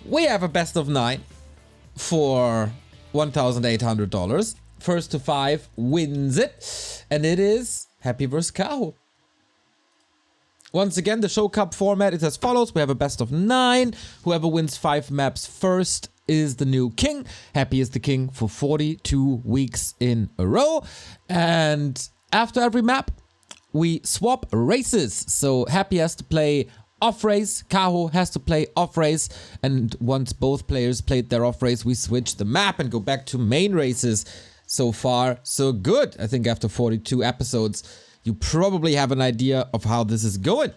We have a best of 9 for $1,800. First to 5 wins it. And it is Happy vs. Kaho. Once again, the show cup format is as follows. We have a best of 9. Whoever wins 5 maps first is the new king. Happy is the king for 42 weeks in a row. And after every map, we swap races. So Happy has to play off race, Kaho has to play off race. And once both players played their off race, we switch the map and go back to main races. So far, so good. I think after 42 episodes, you probably have an idea of how this is going.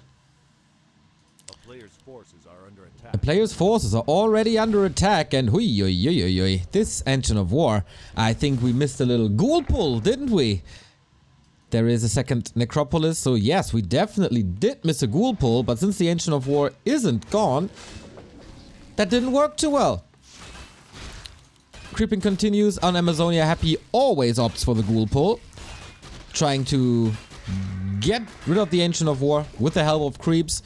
A player's forces are under attack. The player's forces are already under attack, and this engine of war, I think we missed a little ghoul pull, didn't we? There is a second necropolis, so yes, we definitely did miss a ghoul pull, but since the engine of war isn't gone, that didn't work too well. Creeping continues on Amazonia. Happy always opts for the ghoul pull, trying to get rid of the Ancient of War with the help of creeps.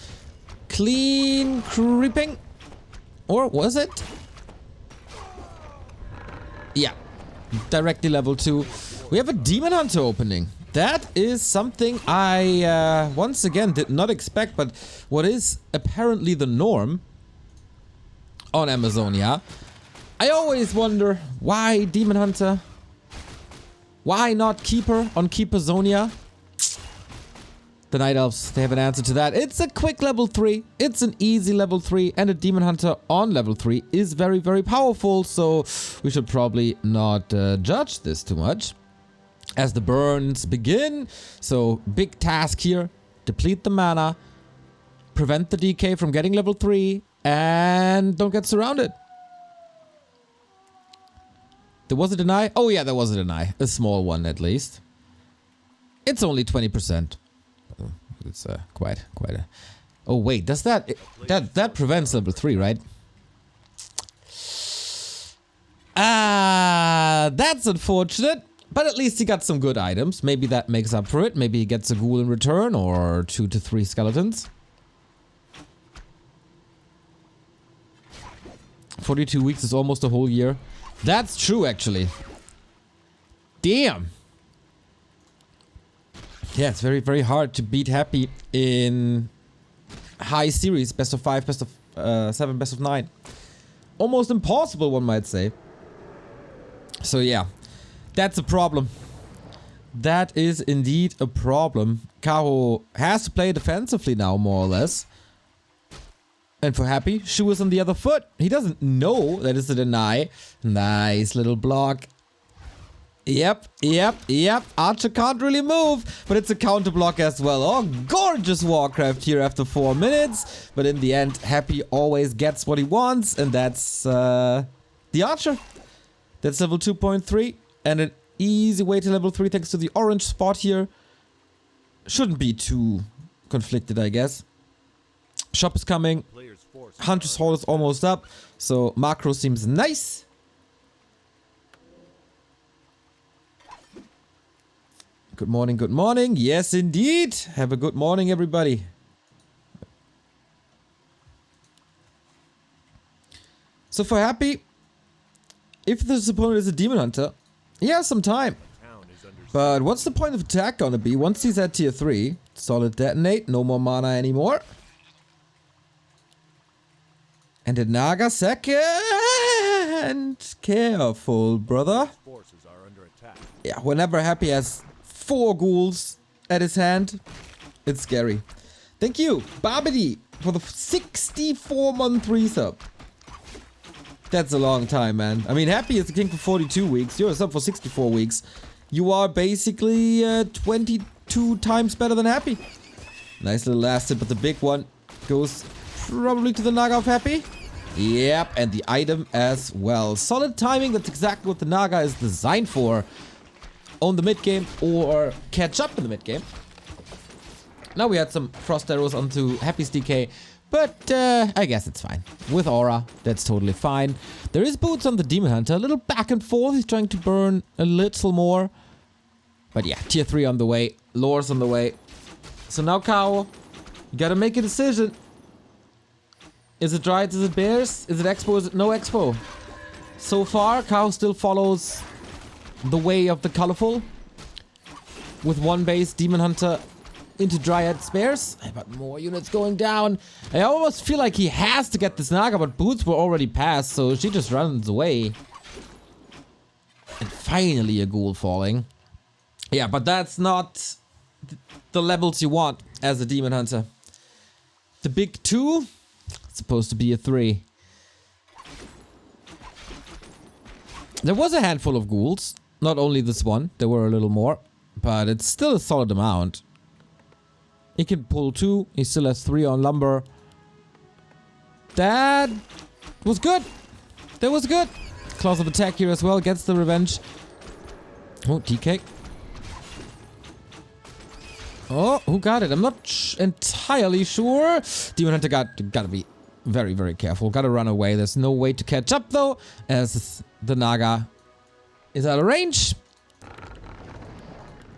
Clean creeping. Or was it? Yeah. Directly level 2. We have a Demon Hunter opening. That is something I once again did not expect, but what is apparently the norm on Amazonia. I always wonder why Demon Hunter? Why not Keeper on Keeperzonia? The Night Elves, they have an answer to that. It's a quick level 3. It's an easy level 3. And a Demon Hunter on level 3 is very, very powerful. So we should probably not judge this too much. As the burns begin. So big task here. Deplete the mana. Prevent the DK from getting level 3. And don't get surrounded. There was a deny? Oh yeah, there was a deny. A small one at least. It's only 20%. It's quite a... Oh wait, does that... That prevents level 3, right? That's unfortunate. But at least he got some good items. Maybe that makes up for it. Maybe he gets a ghoul in return or 2 to 3 skeletons. 42 weeks is almost a whole year. That's true, actually. Damn. Yeah, it's very, very hard to beat Happy in high series. Best of 5, best of 7, best of 9. Almost impossible, one might say. So yeah, that's a problem. That is indeed a problem. Kaho has to play defensively now, more or less. And for Happy, Shoe is on the other foot. He doesn't know that it's a deny. Nice little block. Yep. Archer can't really move, but it's a counter block as well. Oh, gorgeous Warcraft here after 4 minutes. But in the end, Happy always gets what he wants, and that's the Archer. That's level 2.3, and an easy way to level 3 thanks to the orange spot here. Shouldn't be too conflicted, I guess. Shop is coming. Hunter's Hall is almost up, so macro seems nice. Good morning, good morning. Yes, indeed. Have a good morning, everybody. So for Happy, if this opponent is a Demon Hunter, he has some time. But what's the point of attack gonna be once he's at tier 3? Solid detonate, no more mana anymore. And a Naga second. Careful, brother. Yeah, whenever Happy has 4 ghouls at his hand, it's scary. Thank you, Babidi, for the 64-month resub. That's a long time, man. I mean, Happy is the king for 42 weeks. You're a sub for 64 weeks. You are basically 22 times better than Happy. Nice little last hit, but the big one goes probably to the Naga of Happy. Yep, and the item as well. Solid timing, that's exactly what the Naga is designed for. Own the mid game or catch up in the mid game. Now we had some frost arrows onto Happy's DK, but I guess it's fine. With aura, that's totally fine. There is boots on the Demon Hunter, a little back and forth. He's trying to burn a little more. But yeah, tier 3 on the way, lore's on the way. So now Kaho, you gotta make a decision. Is it Dryads? Is it Bears? Is it Expo? Is it no Expo? So far, Kaho still follows the way of the colorful. With one base, Demon Hunter into Dryads Bears. But more units going down. I almost feel like he has to get this Naga, but boots were already passed, so she just runs away. And finally a ghoul falling. Yeah, but that's not the levels you want as a Demon Hunter. The big 2, it's supposed to be a 3. There was a handful of ghouls. Not only this one, there were a little more. But it's still a solid amount. He can pull 2. He still has 3 on lumber. That was good. That was good. Claws of attack here as well. Gets the revenge. Oh, DK. Oh, who got it? I'm not entirely sure. Demon Hunter gotta be very, very careful. Gotta run away. There's no way to catch up though, as the Naga is out of range.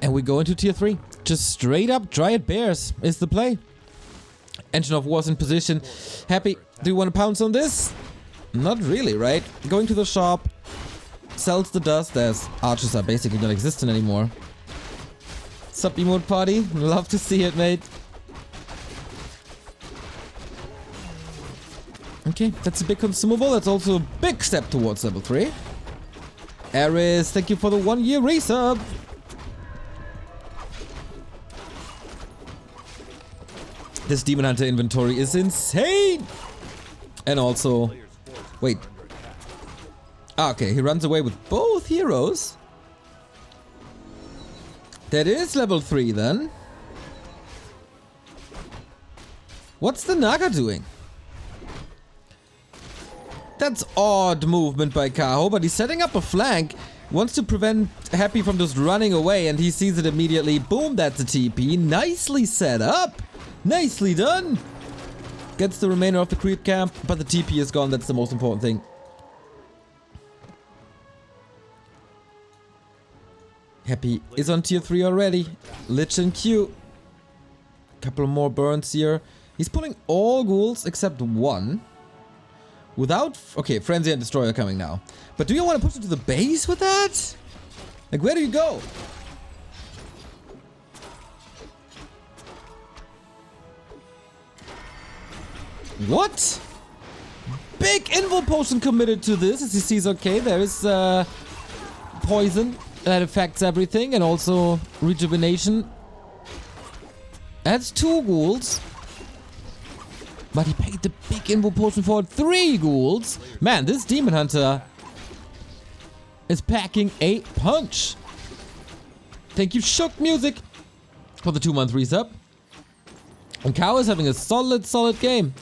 And we go into tier 3. Just straight up Dryad Bears is the play. Engine of War's in position. Happy. Do you want to pounce on this? Not really, right? Going to the shop. Sells the dust as archers are basically not existent anymore. Sup emote party? Love to see it, mate. Okay, that's a big consumable. That's also a big step towards level 3. Aris, thank you for the 1-year resub. This Demon Hunter inventory is insane. And also, wait. Ah, okay, he runs away with both heroes. That is level 3 then. What's the Naga doing? That's odd movement by Kaho, but he's setting up a flank. Wants to prevent Happy from just running away, and he sees it immediately. Boom, that's a TP. Nicely set up. Nicely done. Gets the remainder of the creep camp, but the TP is gone. That's the most important thing. Happy is on tier 3 already. Lich and Q. Couple more burns here. He's pulling all ghouls except one. Without... Okay, Frenzy and Destroyer coming now. But do you want to push it to the base with that? Like, where do you go? What? Big Invul Potion committed to this as he sees, okay, there is poison that affects everything and also rejuvenation. That's 2 ghouls. But he paid the big Invul Potion for 3 ghouls. Man, this Demon Hunter is packing a punch. Thank you, Shook Music, for the 2-month resub. And Kaho is having a solid game.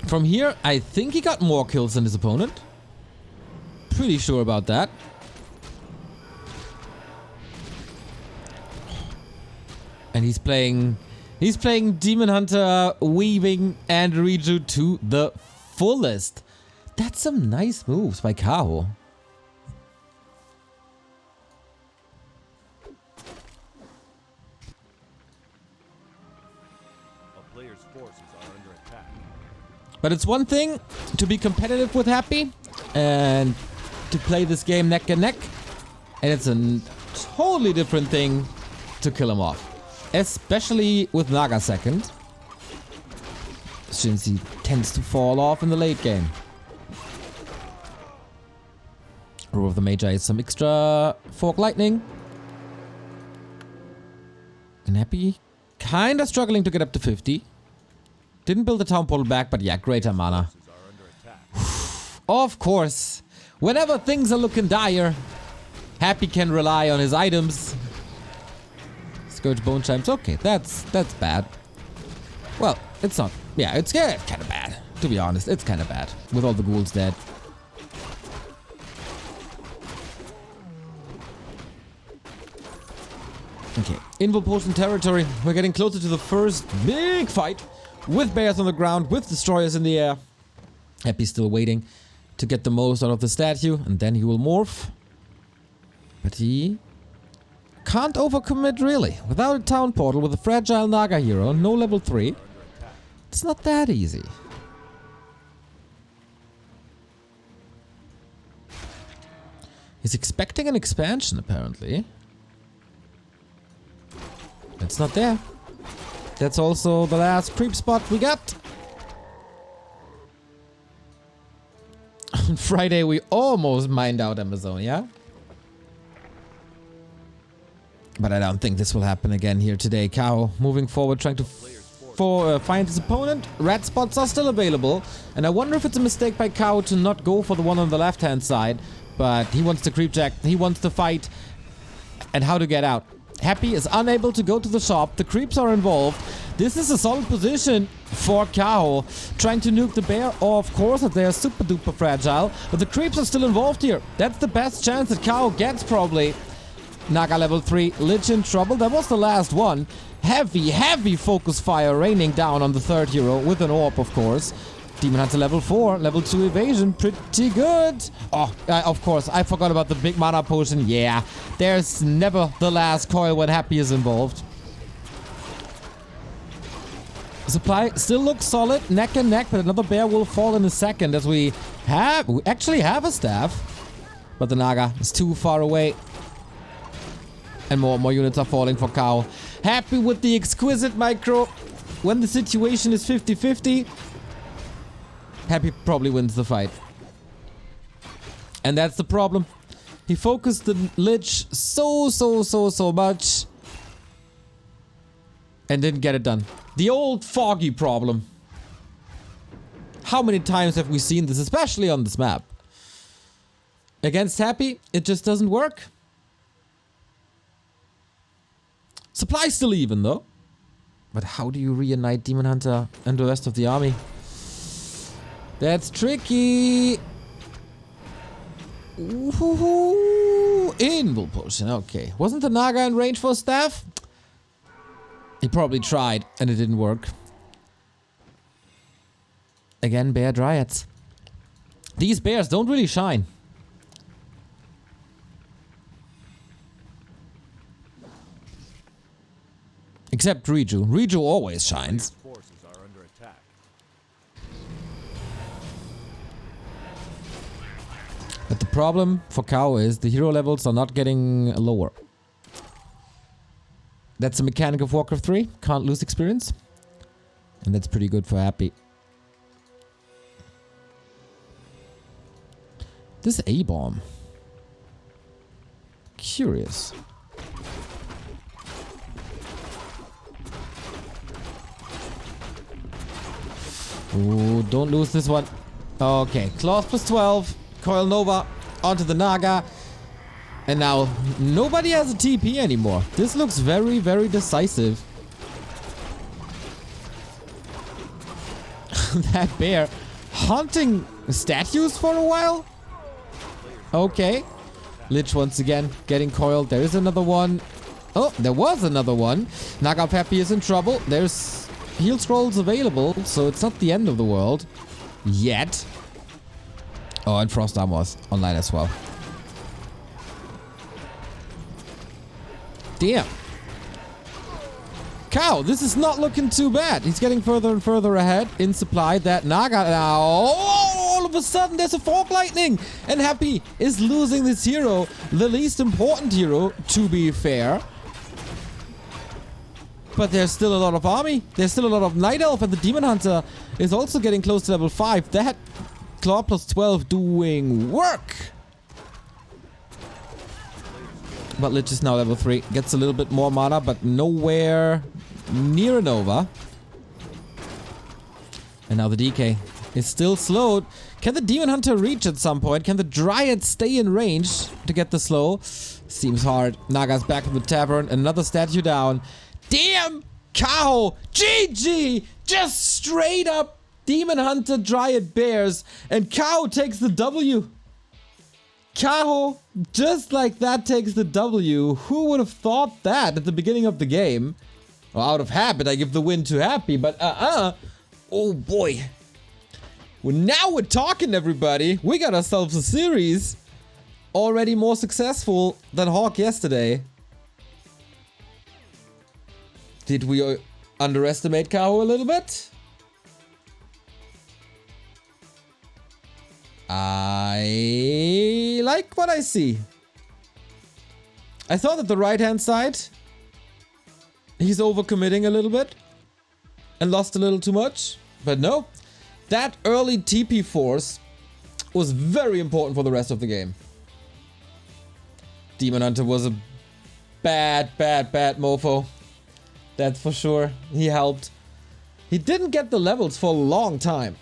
From here, I think he got more kills than his opponent. Pretty sure about that. And he's playing Demon Hunter, Weaving, and Reju to the fullest. That's some nice moves by Kaho. A player's forces are under attack. But it's one thing to be competitive with Happy and to play this game neck and neck. And it's a totally different thing to kill him off. Especially with Naga second. Since he tends to fall off in the late game. Roar of the Magi is some extra Fork Lightning. And Happy kinda struggling to get up to 50. Didn't build the town portal back, but yeah, greater mana. Of course. Whenever things are looking dire, Happy can rely on his items. Scourge Bone Chimes. Okay, that's bad. Well, it's not. Yeah, it's kind of bad. To be honest, it's kind of bad. With all the ghouls dead. Okay, Invul Potion territory. We're getting closer to the first big fight. With bears on the ground, with destroyers in the air. Happy's still waiting to get the most out of the statue. And then he will morph. But he can't overcommit really. Without a town portal, with a fragile Naga hero, no level 3. It's not that easy. He's expecting an expansion, apparently. It's not there. That's also the last creep spot we got. On Friday, we almost mined out Amazonia. But I don't think this will happen again here today. Kaho moving forward, trying to find his opponent. Red spots are still available. And I wonder if it's a mistake by Kaho to not go for the one on the left-hand side. But he wants to creep jack. He wants to fight. And how to get out. Happy is unable to go to the shop. The creeps are involved. This is a solid position for Kaho. Trying to nuke the bear. Oh, of course, they are super duper fragile. But the creeps are still involved here. That's the best chance that Kaho gets, probably. Naga level 3. Lich in trouble. That was the last one. Heavy focus fire raining down on the third hero. With an orb, of course. Demon Hunter level 4, level 2 evasion, pretty good. Oh, of course, I forgot about the big mana potion. Yeah, there's never the last coil when Happy is involved. Supply still looks solid, neck and neck, but another bear will fall in a second as we actually have a staff. But the Naga is too far away. And more units are falling for Kaho. Happy with the exquisite micro. When the situation is 50-50. Happy probably wins the fight. And that's the problem. He focused the Lich so much. And didn't get it done. The old foggy problem. How many times have we seen this, especially on this map? Against Happy, it just doesn't work. Supply's still even though. But how do you reunite Demon Hunter and the rest of the army? That's tricky. Ooh, invul potion. Okay. Wasn't the Naga in range for staff? He probably tried and it didn't work. Again, bear dryads. These bears don't really shine. Except Riju. Riju always shines. But the problem for Kaho is the hero levels are not getting lower. That's a mechanic of Warcraft 3. Can't lose experience. And that's pretty good for Happy. This A-bomb. Curious. Ooh, don't lose this one. Okay, Claws plus 12. Coil Nova onto the Naga. And now nobody has a TP anymore. This looks very decisive. That bear hunting statues for a while? Okay. Lich once again getting coiled. There is another one. Oh, there was another one. Naga Happy is in trouble. There's heal scrolls available, so it's not the end of the world. Yet. Oh, and Frost Armor was online as well. Damn. Kaho, this is not looking too bad. He's getting further and further ahead in supply. That Naga now. Oh, all of a sudden there's a Fork Lightning. And Happy is losing this hero. The least important hero, to be fair. But there's still a lot of army. There's still a lot of Night Elf. And the Demon Hunter is also getting close to level 5. That Claw plus 12 doing work. But Lich is now level 3. Gets a little bit more mana, but nowhere near a Nova. And now the DK is still slowed. Can the Demon Hunter reach at some point? Can the Dryad stay in range to get the slow? Seems hard. Naga's back from the tavern. Another statue down. Damn! Kaho! GG! Just straight up Demon Hunter Dryad Bears. And Kaho takes the W. Kaho, just like that, takes the W. Who would have thought that at the beginning of the game? Well, out of habit, I give the win to Happy, but oh boy. Well, now we're talking, everybody. We got ourselves a series. Already more successful than Hawk yesterday. Did we underestimate Kaho a little bit? I like what I see. I thought that the right-hand side, he's overcommitting a little bit and lost a little too much. But no, that early TP force was very important for the rest of the game. Demon Hunter was a bad mofo. That's for sure. He helped. He didn't get the levels for a long time.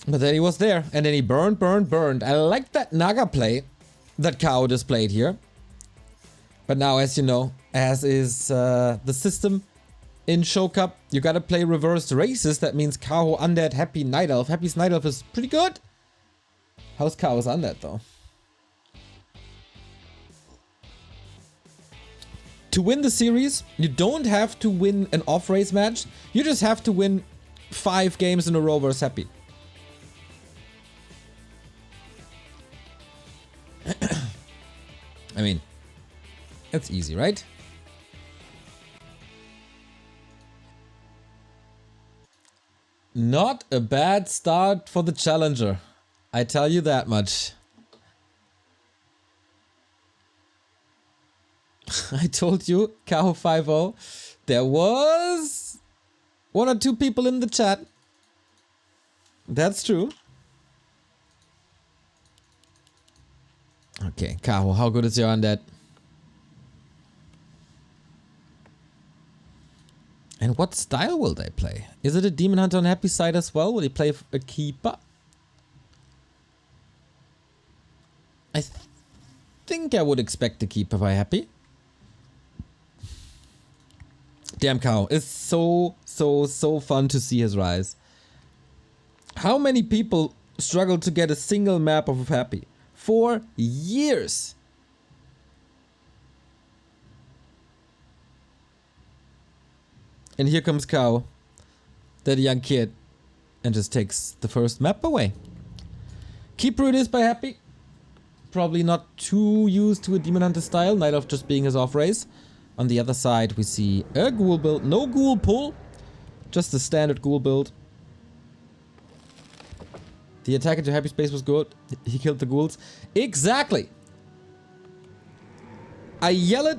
But then he was there, and then he burned. I like that Naga play that Kaho displayed here. But now, as you know, as is the system in Show Cup, you gotta play reversed races. That means Kaho Undead, Happy Night Elf. Happy's Night Elf is pretty good. How's Kaho's Undead though? To win the series, you don't have to win an off-race match. You just have to win 5 games in a row versus Happy. I mean, it's easy, right? Not a bad start for the challenger. I tell you that much. I told you, Kaho 5-0. There was 1 or 2 people in the chat. That's true. Okay, Kaho, how good is your undead? And what style will they play? Is it a Demon Hunter on Happy side as well? Will he play a keeper? I think I would expect a keeper by Happy. Damn, Kaho, it's so fun to see his rise. How many people struggle to get a single map of Happy? For years. And here comes Kaho, that young kid, and just takes the first map away. Keeper it is by Happy. Probably not too used to a Demon Hunter style, Night Elf just being his off race. On the other side we see a ghoul build, no ghoul pull, just the standard ghoul build. The attack into Happy Space was good. He killed the ghouls. Exactly! I yell it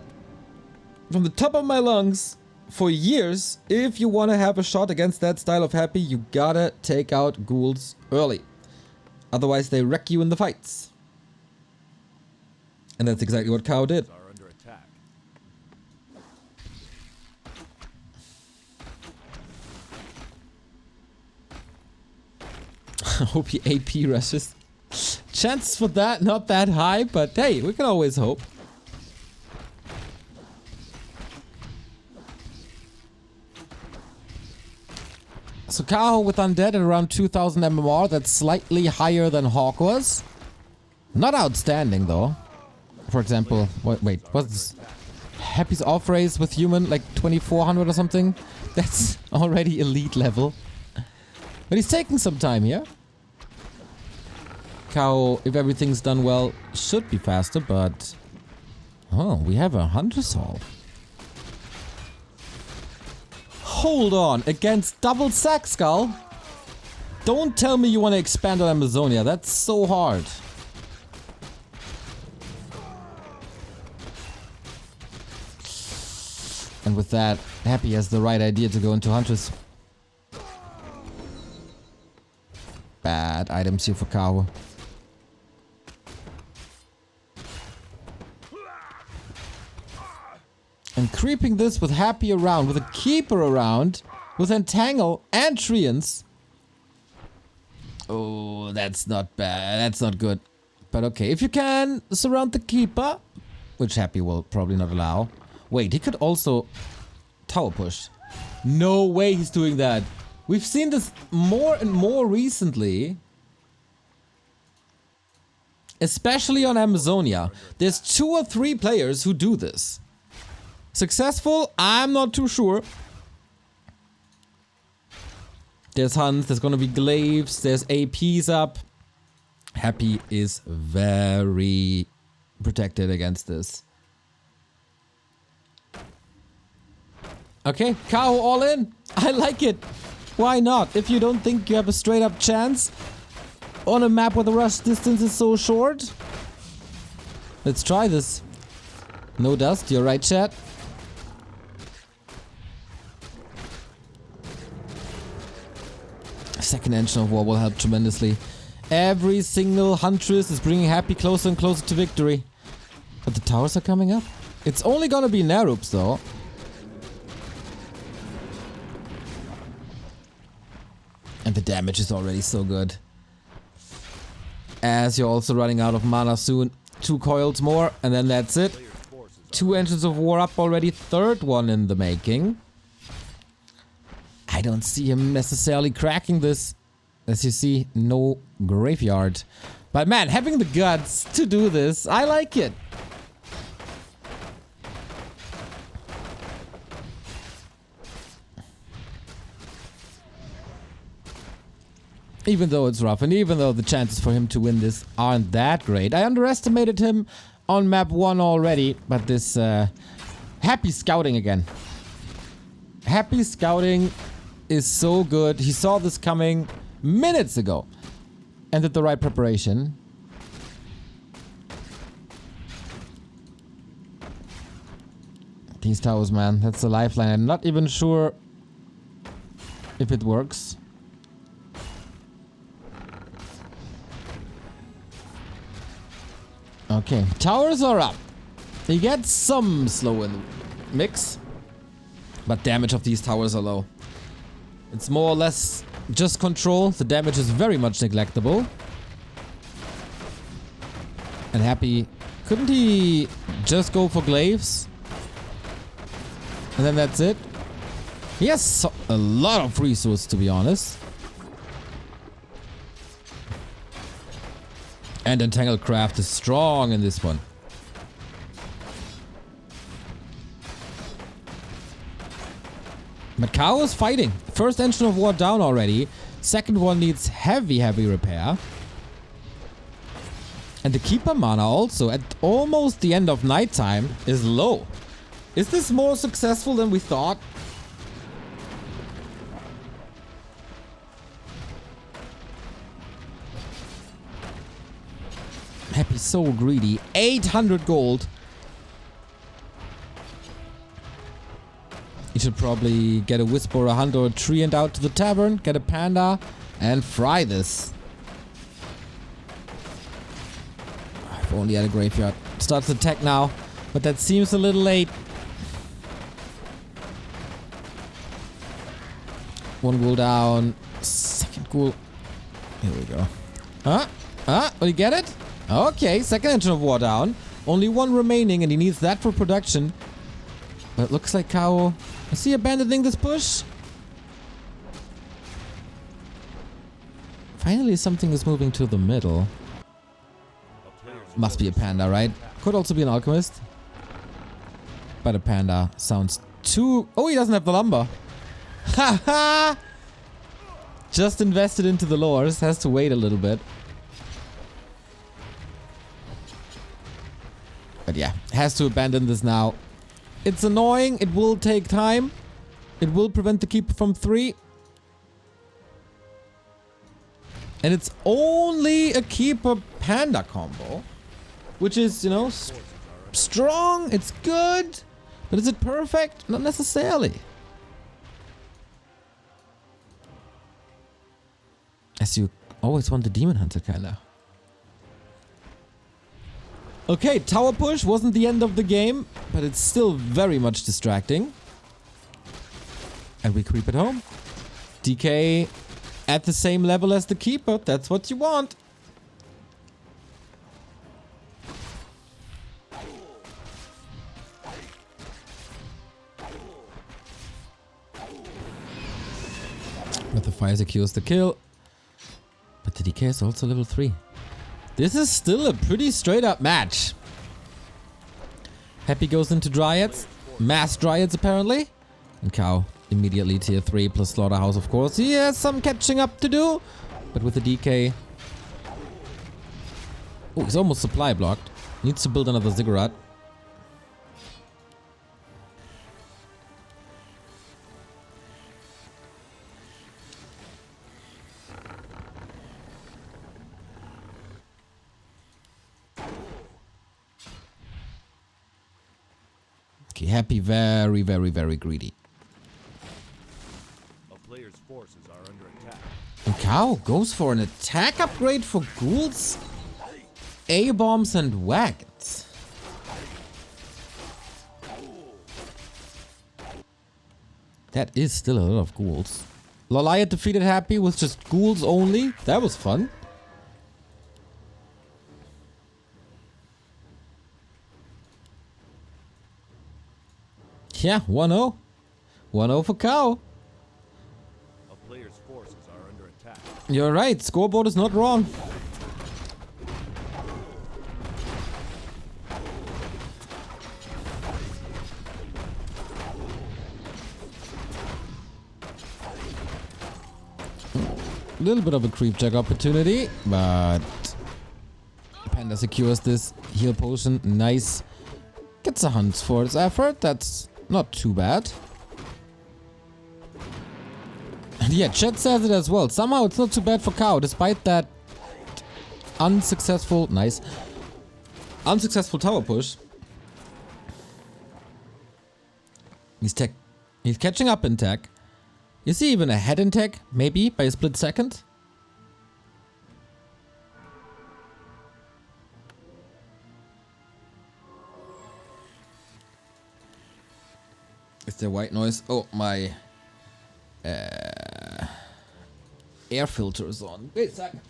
from the top of my lungs for years. If you want to have a shot against that style of Happy, you gotta take out ghouls early. Otherwise they wreck you in the fights. And that's exactly what Kaho did. I hope he AP rushes. Chances for that, not that high, but hey, we can always hope. So Kaho with Undead at around 2000 MMR, that's slightly higher than Hawk was. Not outstanding though. For example, wait, what's Happy's off race with human, like 2400 or something? That's already elite level. But he's taking some time here. Kaho, if everything's done well, should be faster, but... Oh, we have a Hunter Soul. Hold on, against double sack skull? Don't tell me you want to expand on Amazonia, that's so hard. And with that, Happy has the right idea to go into Huntress. Bad items here for Kaho. And creeping this with Happy around, with a Keeper around, with Entangle and Treants. Oh, that's not bad. That's not good. But okay, if you can surround the Keeper, which Happy will probably not allow. Wait, he could also tower push. No way he's doing that. We've seen this more and more recently. Especially on Amazonia. There's 2 or 3 players who do this. Successful? I'm not too sure. There's hunts, there's gonna be glaives, there's APs up. Happy is very protected against this. Okay, Kaho all in. I like it. Why not? If you don't think you have a straight up chance on a map where the rush distance is so short. Let's try this. No dust, you're right, chat. Second engine of war will help tremendously. Every single huntress is bringing Happy closer and closer to victory. But the towers are coming up. It's only gonna be Nerups though. And the damage is already so good. As you're also running out of mana soon. 2 coils more and then that's it. 2 engines of war up already. Third one in the making. I don't see him necessarily cracking this. As you see, no graveyard. But man, having the guts to do this, I like it. Even though it's rough and even though the chances for him to win this aren't that great. I underestimated him on map 1 already, but this Happy scouting again. Happy scouting is so good. He saw this coming minutes ago and did the right preparation. These towers, man, that's the lifeline. I'm not even sure if it works. Okay, towers are up. He gets some slow in the mix, but damage of these towers are low. It's more or less just control. The damage is very much neglectable. And Happy, couldn't he just go for glaives? And then that's it. He has a lot of resources, to be honest. And Entangled Craft is strong in this one. But Kaho is fighting. First engine of war down already. Second one needs heavy repair. And the Keeper mana also at almost the end of nighttime is low. Is this more successful than we thought? Happy so greedy. 800 gold. You should probably get a Wisp or a Hunt or a Tree and out to the tavern, get a Panda, and fry this. I've only had a graveyard. Starts the attack now, but that seems a little late. One ghoul down. Second ghoul. Here we go. Will you get it? Okay, second engine of war down. Only one remaining and he needs that for production. But it looks like Kaho... Is he abandoning this push? Finally something is moving to the middle. Must be a Panda, right? Could also be an Alchemist. But a Panda sounds too... Oh, he doesn't have the lumber. Haha! Just invested into the lores. Has to wait a little bit. But yeah, has to abandon this now. It's annoying. It will take time. It will prevent the Keeper from 3. And it's only a Keeper Panda combo. Which is, you know, strong. It's good. But is it perfect? Not necessarily. As you always want the Demon Hunter, kinda. Okay, tower push wasn't the end of the game, but it's still very much distracting. And we creep it home. DK at the same level as the Keeper. That's what you want. But the fire secures the kill. But the DK is also level 3. This is still a pretty straight up match. Happy goes into Dryads. Mass Dryads apparently. And Kaho immediately tier 3 plus Slaughterhouse of course. He has some catching up to do. But with the DK... Oh, he's almost supply blocked. Needs to build another Ziggurat. Okay, Happy very, very, very greedy. A player's forces are under attack. And Kaho goes for an attack upgrade for ghouls, A-bombs and wagons. That is still a lot of ghouls. Lolaya defeated Happy with just ghouls only. That was fun. Yeah, 1-0. 1-0 for Kaho. A player's forces are under attack. You're right, scoreboard is not wrong. A little bit of a creep check opportunity, but Panda secures this heal potion. Nice. Gets a hunt for its effort. That's not too bad. And yeah, chat says it as well. Somehow it's not too bad for Kaho, despite that unsuccessful tower push. He's catching up in tech. Is he even ahead in tech? Maybe by a split second? Is there white noise? Oh, my air filter is on. Wait a second.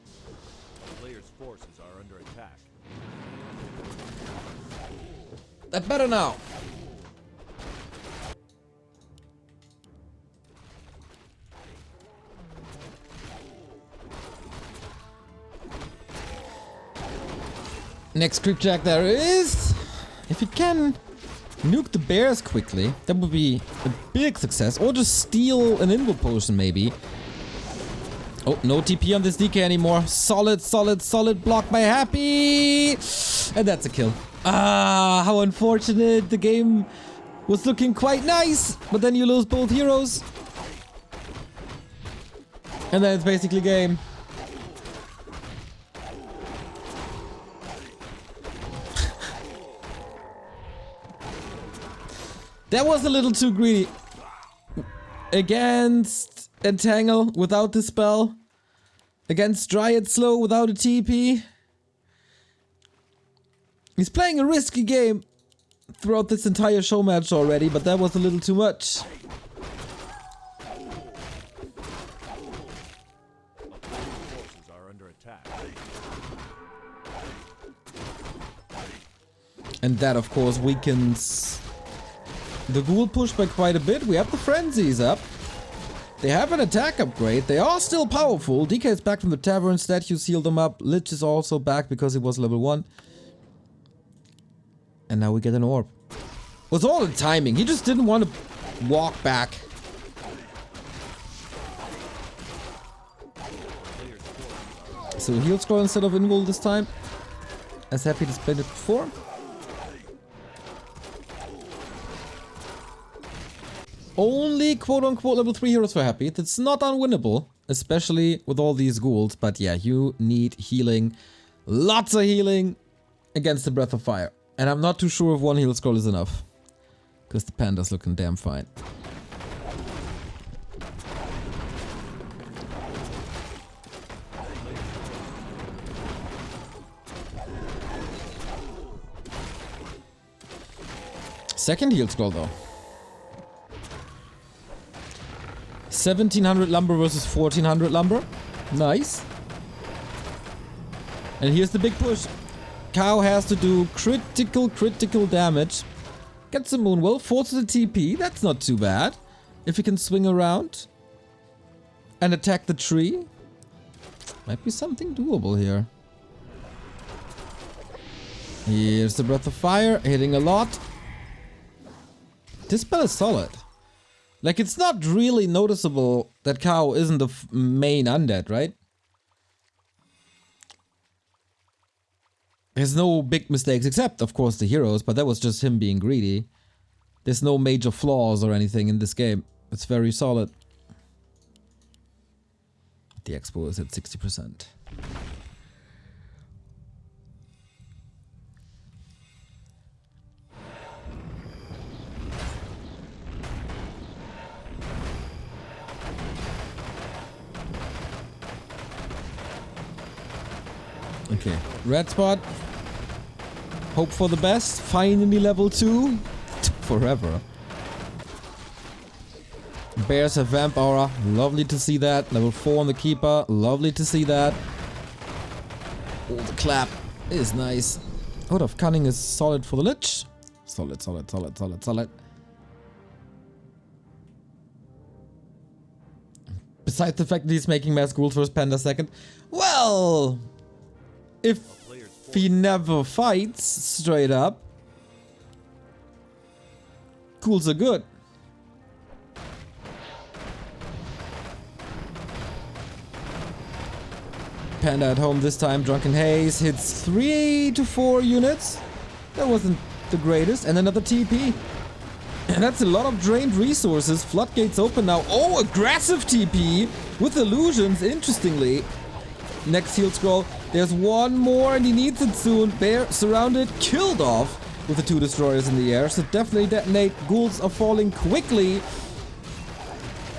A player's forces are under attack. That better now. Next creep jack there is. If it can nuke the bears quickly, that would be a big success. Or just steal an invo potion maybe. Oh, no TP on this DK anymore. Solid, solid, solid block by Happy. And that's a kill. Ah, how unfortunate. The game was looking quite nice, but then you lose both heroes. And then it's basically game. That was a little too greedy. Against Entangle without the spell. Against Dryad Slow without a TP. He's playing a risky game throughout this entire show match already, but that was a little too much. Forces are under attack. And that of course weakens the ghoul push by quite a bit. We have the frenzies up. They have an attack upgrade. They are still powerful. DK is back from the tavern. Statues healed them up. Lich is also back because he was level 1. And now we get an orb. It was all the timing. He just didn't want to walk back. So heal scroll instead of invul this time. As Happy displayed it before. Only quote-unquote level 3 heroes for Happy. It's not unwinnable, especially with all these ghouls. But yeah, you need healing. Lots of healing against the Breath of Fire. And I'm not too sure if one heal scroll is enough. Because the panda's looking damn fine. Second heal scroll though. 1700 lumber versus 1400 lumber. Nice. And here's the big push. Kaho has to do critical damage. Gets the Moonwell, forces a TP. That's not too bad. If he can swing around and attack the tree, might be something doable here. Here's the Breath of Fire, hitting a lot. This spell is solid. Like, it's not really noticeable that Kaho isn't the main undead, right? There's no big mistakes, except, of course, the heroes, but that was just him being greedy. There's no major flaws or anything in this game. It's very solid. The expo is at 60%. Okay, red spot. Hope for the best. Finally level 2. Took forever. Bears have vamp aura. Lovely to see that. Level 4 on the keeper. Lovely to see that. Oh, the clap is nice. Out of cunning is solid for the lich. Solid, solid, solid, solid, solid. Besides the fact that he's making mass ghouls first, panda second. Well, if he never fights straight up, ghouls are good. Panda at home this time. Drunken Haze hits 3 to 4 units. That wasn't the greatest. And another TP. And that's a lot of drained resources. Floodgates open now. Oh, aggressive TP with illusions, interestingly. Next heal scroll. There's one more and he needs it soon. Bear surrounded, killed off with the 2 destroyers in the air. So definitely detonate. Ghouls are falling quickly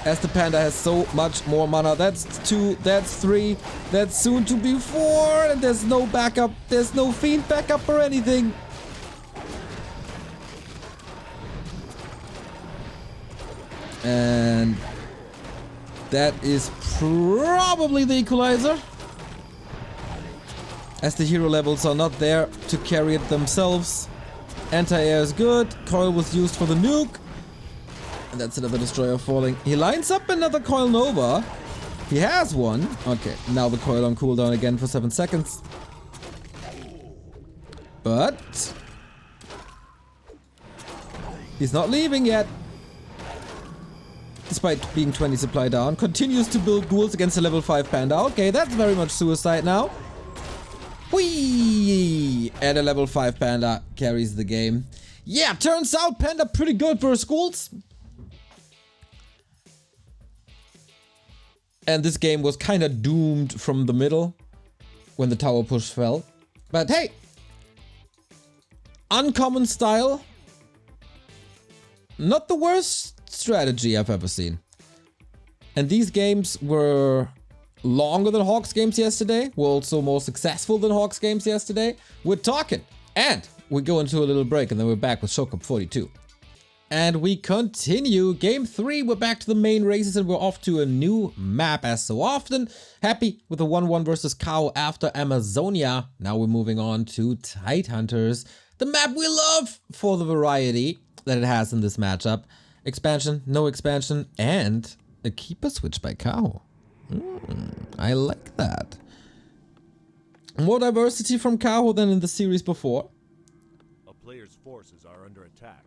as the panda has so much more mana. That's 2, that's 3, that's soon to be 4. And there's no backup. There's no fiend backup or anything. And that is probably the equalizer, as the hero levels are not there to carry it themselves. Anti-air is good. Coil was used for the nuke. And that's another destroyer falling. He lines up another Coil Nova. He has one. Okay, now the Coil on cooldown again for 7 seconds. But he's not leaving yet. Despite being 20 supply down, continues to build ghouls against a level 5 panda. Okay, that's very much suicide now. Whee! And a level 5 panda carries the game. Yeah, turns out panda pretty good versus ghouls. And this game was kind of doomed from the middle when the tower push fell. But hey, uncommon style. Not the worst strategy I've ever seen. And these games were longer than Hawks games yesterday. Were also more successful than Hawks games yesterday. We're talking. And we go into a little break and then we're back with Show Cup 42. And we continue. Game 3, we're back to the main races and we're off to a new map as so often. Happy with the 1-1 versus Kaho after Amazonia. Now we're moving on to Tidehunters. The map we love for the variety that it has in this matchup. Expansion, no expansion, and a keeper switch by Kaho. I like that. More diversity from Kaho than in the series before. A player's forces are under attack.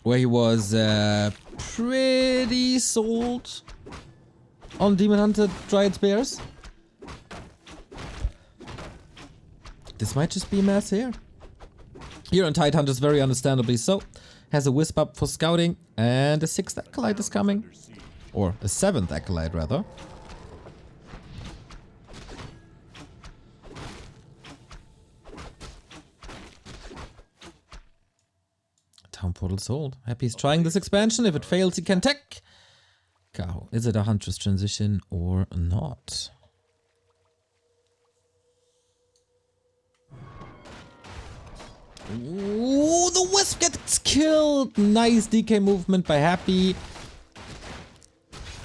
Where he was pretty sold on Demon Hunter Dryad Bears. This might just be mass here. Here on Tidehunters, very understandably so. Has a wisp up for scouting, and a 6th acolyte is coming. Or a 7th acolyte, rather. Town portal sold. Happy he's trying this expansion. If it fails, he can tech. Kaho, is it a Huntress transition or not? Ooh, the wisp gets killed. Nice DK movement by Happy.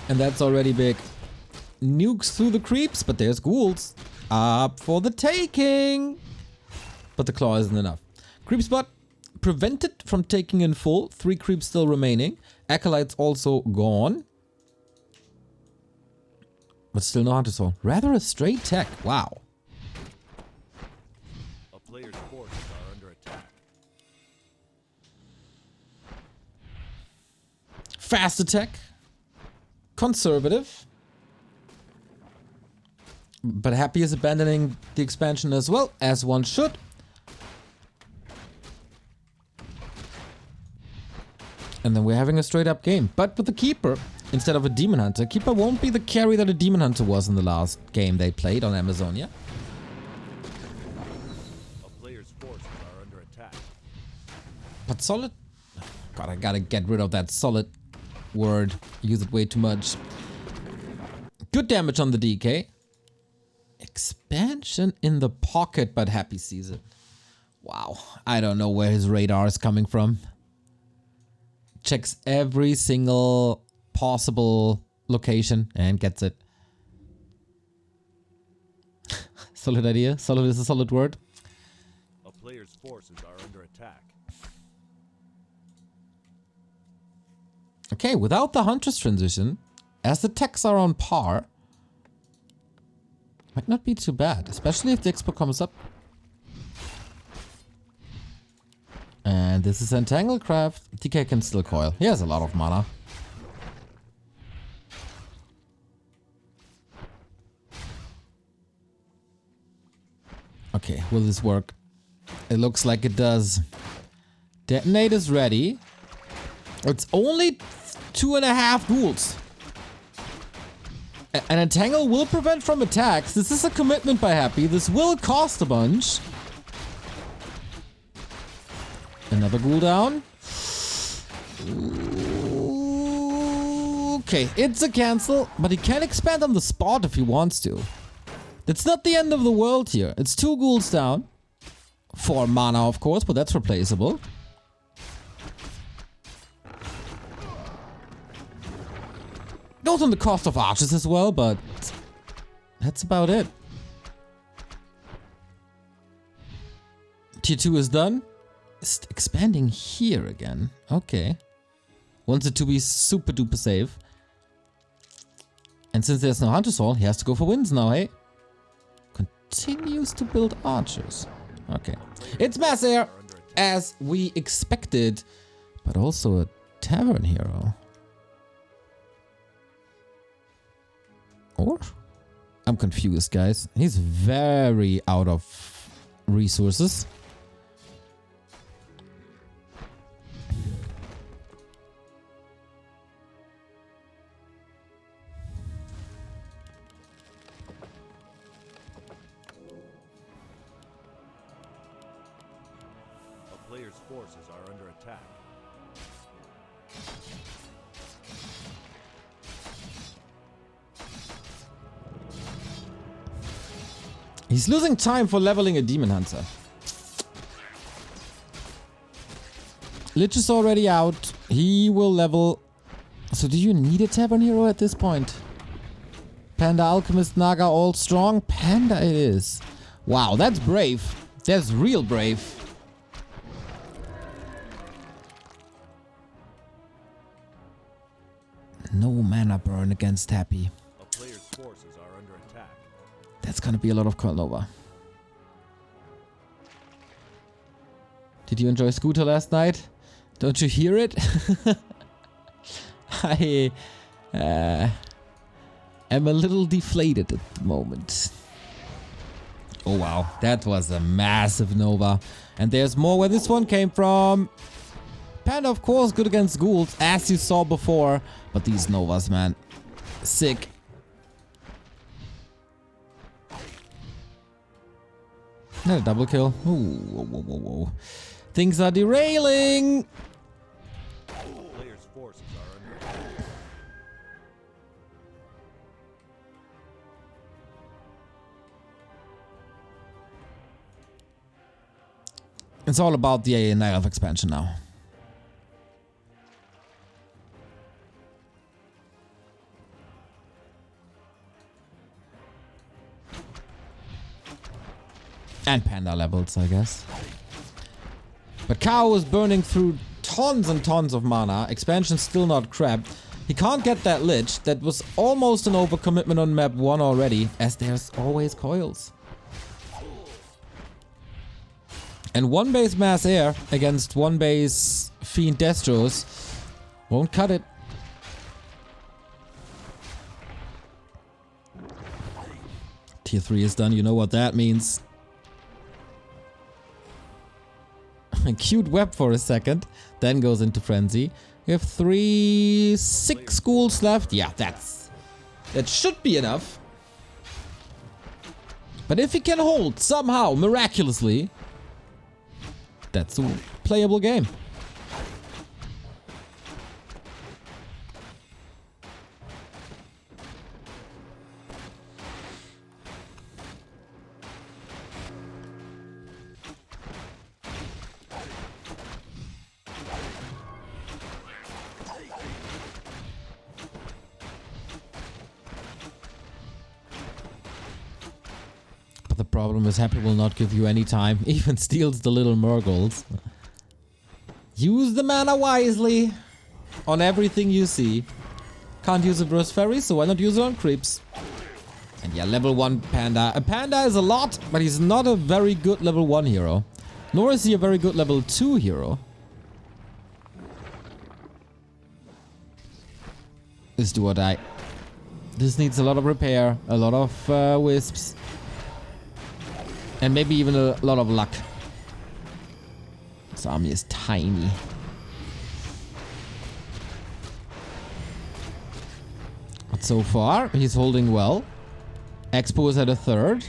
And that's already big. Nukes through the creeps, but there's ghouls. Up for the taking. But the claw isn't enough. Creep spot prevented from taking in full. 3 creeps still remaining. Acolytes also gone. But still no Hunter Soul. Rather a straight tech. Wow. A player's forces are under attack. Fast attack. Conservative. But Happy is abandoning the expansion as well, as one should. And then we're having a straight up game. But with the Keeper instead of a Demon Hunter. Keeper won't be the carry that a Demon Hunter was in the last game they played on Amazonia. A player's forces are under attack. But solid? God, I gotta get rid of that solid word. I use it way too much. Good damage on the DK. Expansion in the pocket, but happy season. Wow. I don't know where his radar is coming from. Checks every single possible location and gets it. Solid idea. Solid is a solid word. A player's forces are under attack. Okay, without the Huntress transition, as the techs are on par, might not be too bad, especially if the expo comes up. And this is Entangle Craft. TK can still coil. He has a lot of mana. Okay, will this work? It looks like it does. Detonate is ready. It's only 2.5 ghouls. An Entangle will prevent from attacks. This is a commitment by Happy. This will cost a bunch. Another ghoul down. Okay, it's a cancel, but he can expand on the spot if he wants to. It's not the end of the world here. It's 2 ghouls down. 4 mana, of course, but that's replaceable. Goes on the cost of archers as well, but that's about it. Tier 2 is done. It's expanding here again. Okay. Wants it to be super duper safe. And since there's no Hunter's Hall, he has to go for wins now, hey? Continues to build archers. Okay. It's Mass Air, as we expected, but also a Tavern Hero. Or? I'm confused, guys. He's very out of resources. A player's forces are under attack. He's losing time for leveling a Demon Hunter. Lich is already out. He will level. So do you need a Tavern Hero at this point? Panda, Alchemist, Naga all strong? Panda it is. Wow, that's brave. That's real brave. No mana burn against Happy. A player's forces are under attack. That's gonna be a lot of Coil Nova. Did you enjoy Scooter last night? Don't you hear it? I am a little deflated at the moment. Oh wow, that was a massive Nova. And there's more where this one came from. Panda, of course, good against ghouls, as you saw before. But these Novas, man. Sick. Not a double kill. Ooh, whoa, whoa, whoa, whoa. Things are derailing. Player's forces are under attack. It's all about the Nairof expansion now. And Panda levels, I guess. But Kaho is burning through tons and tons of mana. Expansion's still not crap. He can't get that Lich. That was almost an overcommitment on map 1 already, as there's always coils. And 1 base Mass Air against 1 base Fiend Destros won't cut it. Tier 3 is done, you know what that means. Cute web for a second, then goes into frenzy. We have 6 ghouls left. Yeah, that should be enough. But if he can hold somehow, miraculously, that's a playable game. But the problem is Happy will not give you any time. Even steals the little Murgles. Use the mana wisely. On everything you see. Can't use it versus fairies, so why not use it on creeps? And yeah, level 1 Panda. A Panda is a lot, but he's not a very good level 1 hero. Nor is he a very good level 2 hero. This do or die. This needs a lot of repair, a lot of wisps. And maybe even a lot of luck. This army is tiny. But so far, he's holding well. Expo is at a third.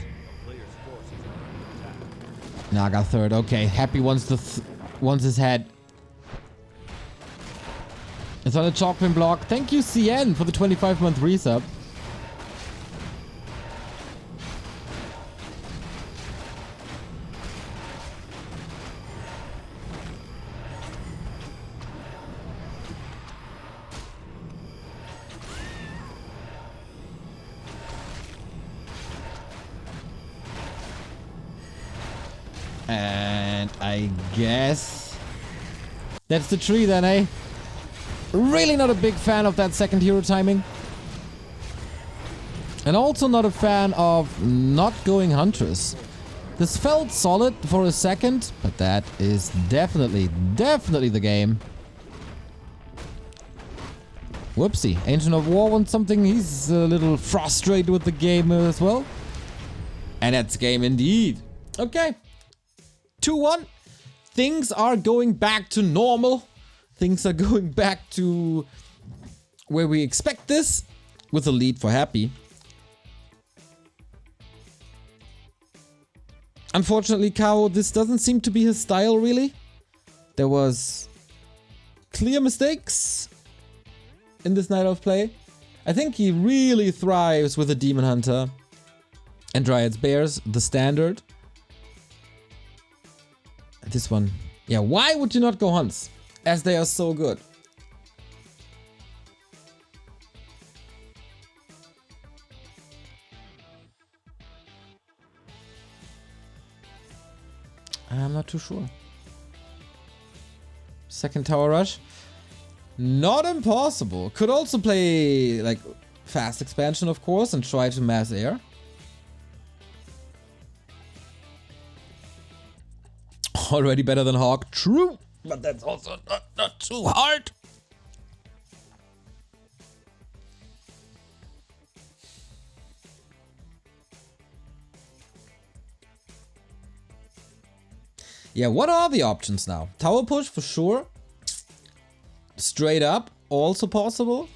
Naga third. Okay, Happy wants wants his head. It's on a Chalkpin block. Thank you, CN, for the 25-month resub. And I guess that's the tree then, eh? Really not a big fan of that second hero timing. And also not a fan of not going Huntress. This felt solid for a second, but that is definitely the game. Whoopsie. Ancient of War wants something. He's a little frustrated with the game as well. And that's game indeed. Okay. 2-1. Things are going back to normal. Things are going back to where we expect this, with a lead for Happy. Unfortunately, Kaho, this doesn't seem to be his style, really. There was clear mistakes in this night of play. I think he really thrives with a Demon Hunter and Dryad's Bears, the standard. This one. Yeah, why would you not go Hunts? As they are so good. I'm not too sure. Second tower rush. Not impossible. Could also play like fast expansion, of course, and try to mass air. Already better than Hawk. True. But that's also not too hard. Yeah, what are the options now? Tower push for sure. Straight up, also possible.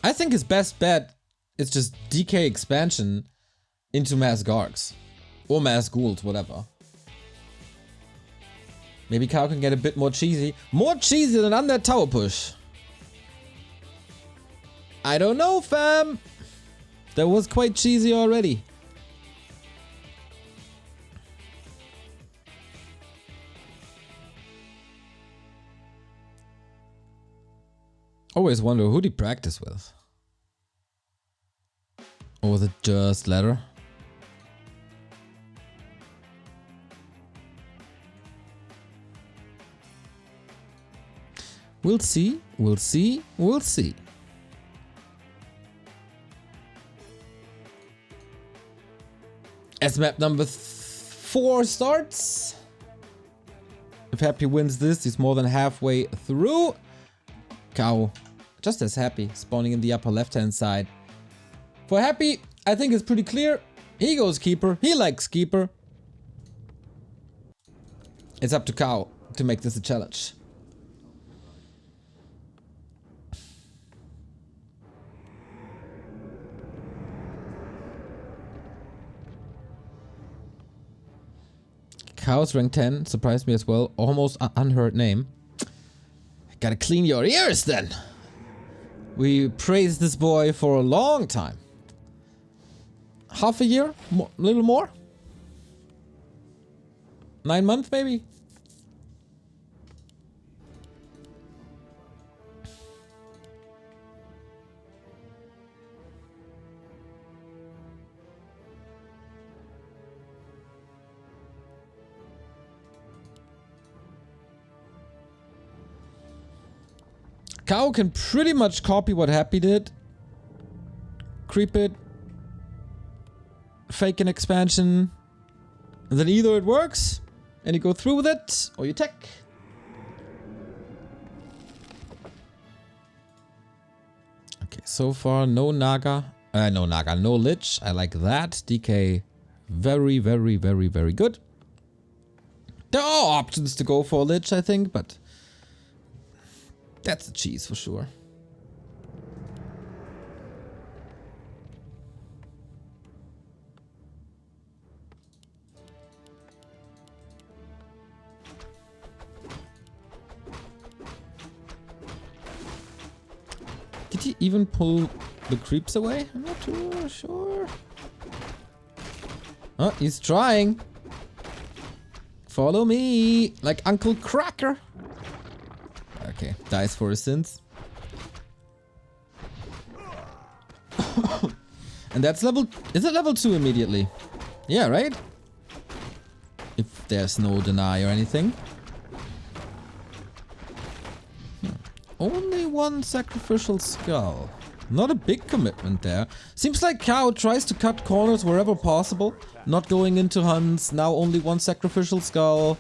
I think his best bet is just DK expansion into mass Gargs. Or mass Ghouls, whatever. Maybe Kaho can get a bit more cheesy. More cheesy than on that tower push. I don't know, fam. That was quite cheesy already. Always wonder who he practice with. Or was it just ladder? We'll see, we'll see, we'll see. As map number 4 starts. If Happy wins this, he's more than halfway through. Kaho, just as Happy, spawning in the upper left-hand side. For Happy, I think it's pretty clear. He goes Keeper. He likes Keeper. It's up to Kaho to make this a challenge. Kaho's rank 10 surprised me as well. Almost unheard name. Gotta clean your ears then. We praised this boy for a long time. Half a year? A little more? 9 months maybe? Kaho can pretty much copy what Happy did. Creep it. Fake an expansion. And then either it works, and you go through with it, or you tech. Okay, so far no Naga. No Lich. I like that. DK, very, very, very, very good. There are options to go for Lich, I think, but that's a cheese for sure. Did he even pull the creeps away? I'm not too sure. Oh, he's trying. Follow me, like Uncle Cracker. Okay, dies for his sins. And that's level... Is it level 2 immediately? Yeah, right? If there's no deny or anything. Only one sacrificial skull. Not a big commitment there. Seems like Kaho tries to cut corners wherever possible. Not going into hunts. Now only one sacrificial skull.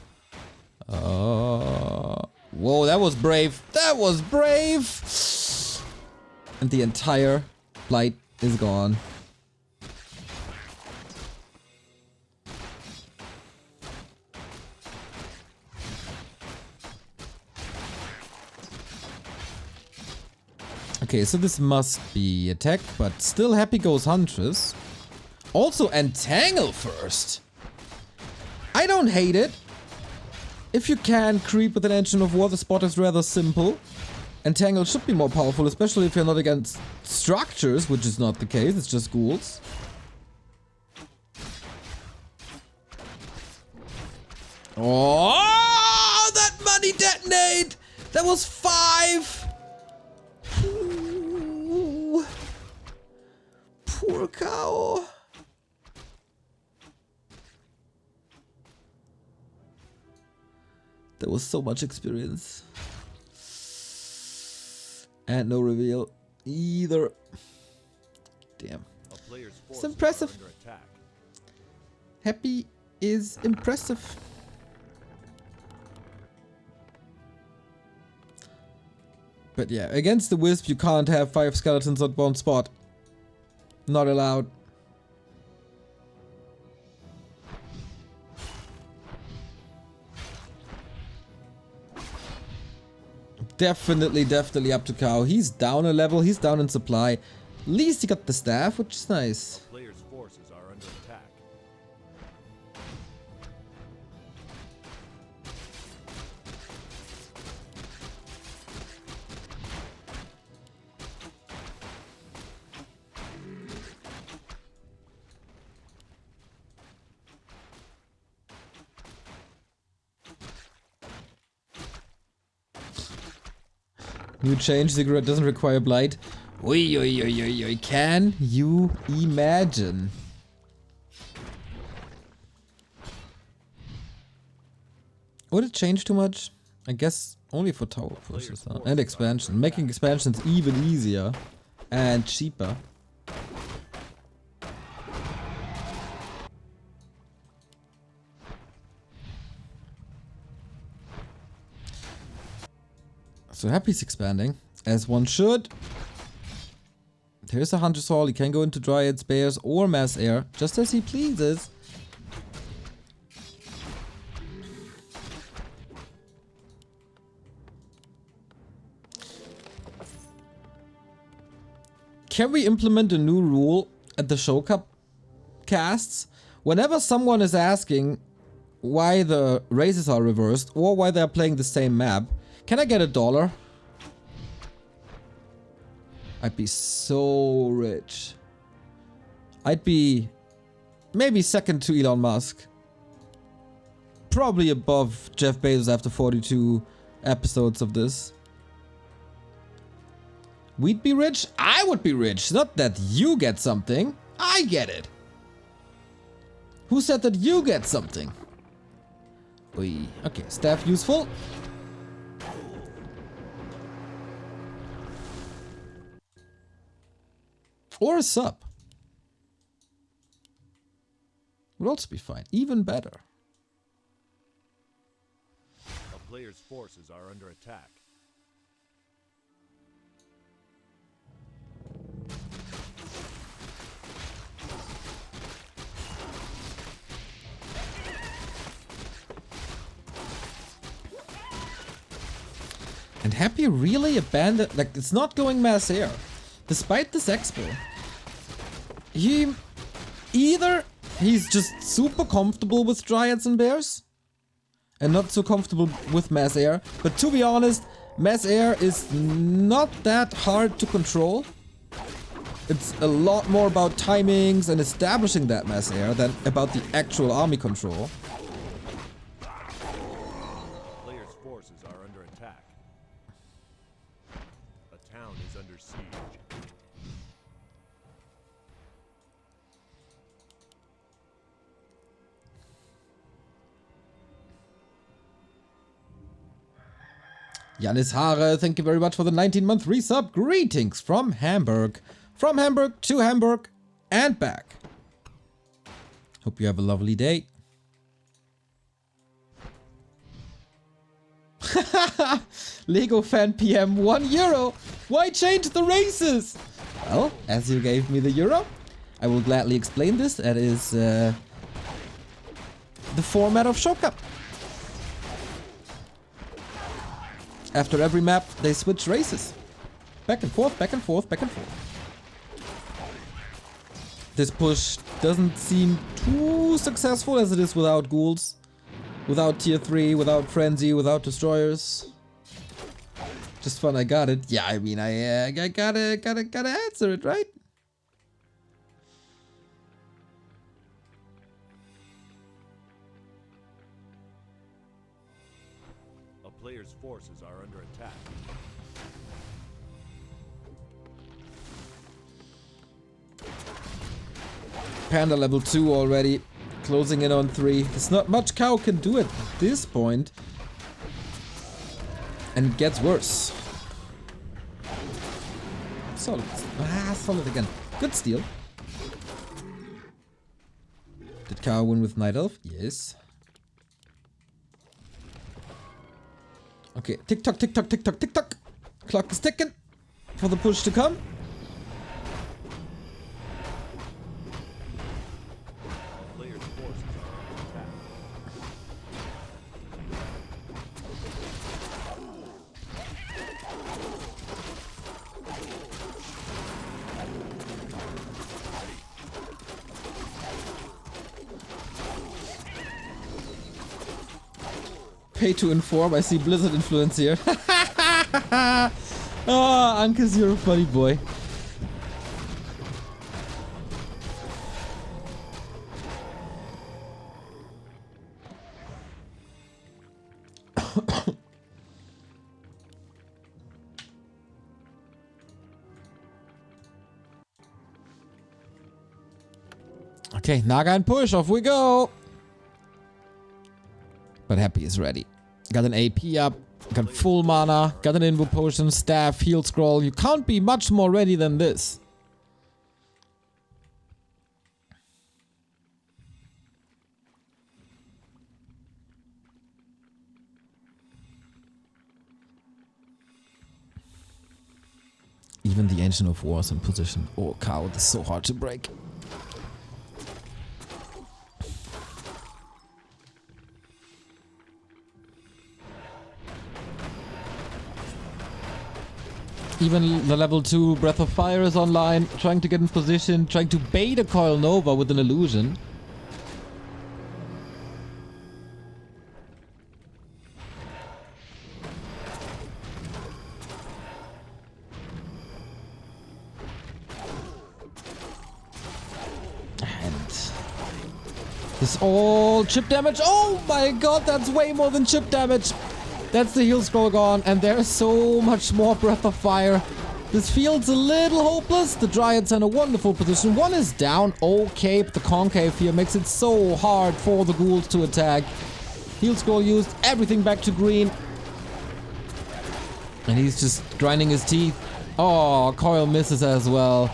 Whoa, that was brave. That was brave! And the entire blight is gone. Okay, so this must be attack, but still Happy goes Huntress. Also Entangle first. I don't hate it. If you can creep with an Engine of War, the spot is rather simple. Entangle should be more powerful, especially if you're not against structures, which is not the case, it's just ghouls. Oh, that money detonate! That was 5! Ooh. Poor Kaho. There was so much experience. And no reveal either. Damn. It's impressive. Happy is impressive. But yeah, against the Wisp you can't have 5 skeletons on one spot. Not allowed. Definitely up to Kaho. He's down a level, he's down in supply. At least he got the staff, which is nice. The player's forces are under attack. New change, cigarette doesn't require blight. Oi, oi, oi, oi, oi. Can you imagine? Would it change too much? I guess only for tower pushes, huh? And expansion. Making expansions even easier and cheaper. So Happy's expanding, as one should. There's a Hunter's Hall, he can go into Dryads, Bears, or Mass Air, just as he pleases. Can we implement a new rule at the Show Cup casts? Whenever someone is asking why the races are reversed, or why they're playing the same map, can I get $1? I'd be so rich. I'd be maybe second to Elon Musk. Probably above Jeff Bezos after 42 episodes of this. We'd be rich? I would be rich. Not that you get something. I get it. Who said that you get something? Oy. Okay, staff useful. Or a sub. Would also be fine. Even better. A player's forces are under attack. And Happy really abandoned, like, it's not going mass air. Despite this expo. He's just super comfortable with Dryads and Bears. And not so comfortable with mass air. But to be honest, mass air is not that hard to control. It's a lot more about timings and establishing that mass air than about the actual army control. Player's forces are under attack. A town is under siege. Janis Haare, thank you very much for the 19-month resub. Greetings from Hamburg. From Hamburg to Hamburg and back. Hope you have a lovely day. Lego fan PM, €1. Why change the races? Well, as you gave me the euro, I will gladly explain this. That is the format of Show Cup. After every map, they switch races. Back and forth, back and forth, back and forth. This push doesn't seem too successful as it is without ghouls. Without tier 3, without frenzy, without destroyers. Just fun, I got it. Yeah, I mean, I gotta answer it, right? A player's forces are under attack. Panda level 2 already. Closing in on 3. There's not much Kaho can do at this point. And it gets worse. Solid. Solid again. Good steal. Did Kaho win with Night Elf? Yes. Okay, tick tock, tick tock, tick tock, tick tock. Clock is ticking for the push to come. Player's forces are under attack. Pay to inform. I see Blizzard influence here. Oh, Ankus, you're a funny boy. Okay, Naga and push. Off we go. But Happy is ready. Got an AP up, got full mana, got an invo potion, staff, heal scroll. You can't be much more ready than this. Even the Ancient of War is in position. Oh, Kaho, this is so hard to break. Even the level 2 Breath of Fire is online, trying to get in position, trying to bait a Coil Nova with an illusion. And this all chip damage. Oh my god, that's way more than chip damage. That's the heal scroll gone, and there's so much more Breath of Fire. This feels a little hopeless. The Dryads are in a wonderful position. One is down. Okay, but the Concave here makes it so hard for the ghouls to attack. Heal scroll used, everything back to green. And he's just grinding his teeth. Oh, Coil misses as well.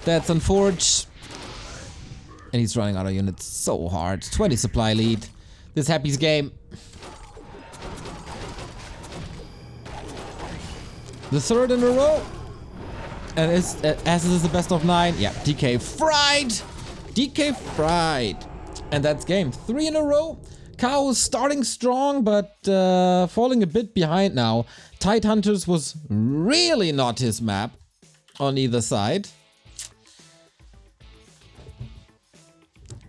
That's unfortunate. And he's running out of units so hard. 20 supply lead. This Happy's game. The third in a row. And as it is the best of 9. Yeah, DK fried. DK fried. And that's game 3 in a row. Kaho starting strong, but falling a bit behind now. Tidehunters was really not his map on either side.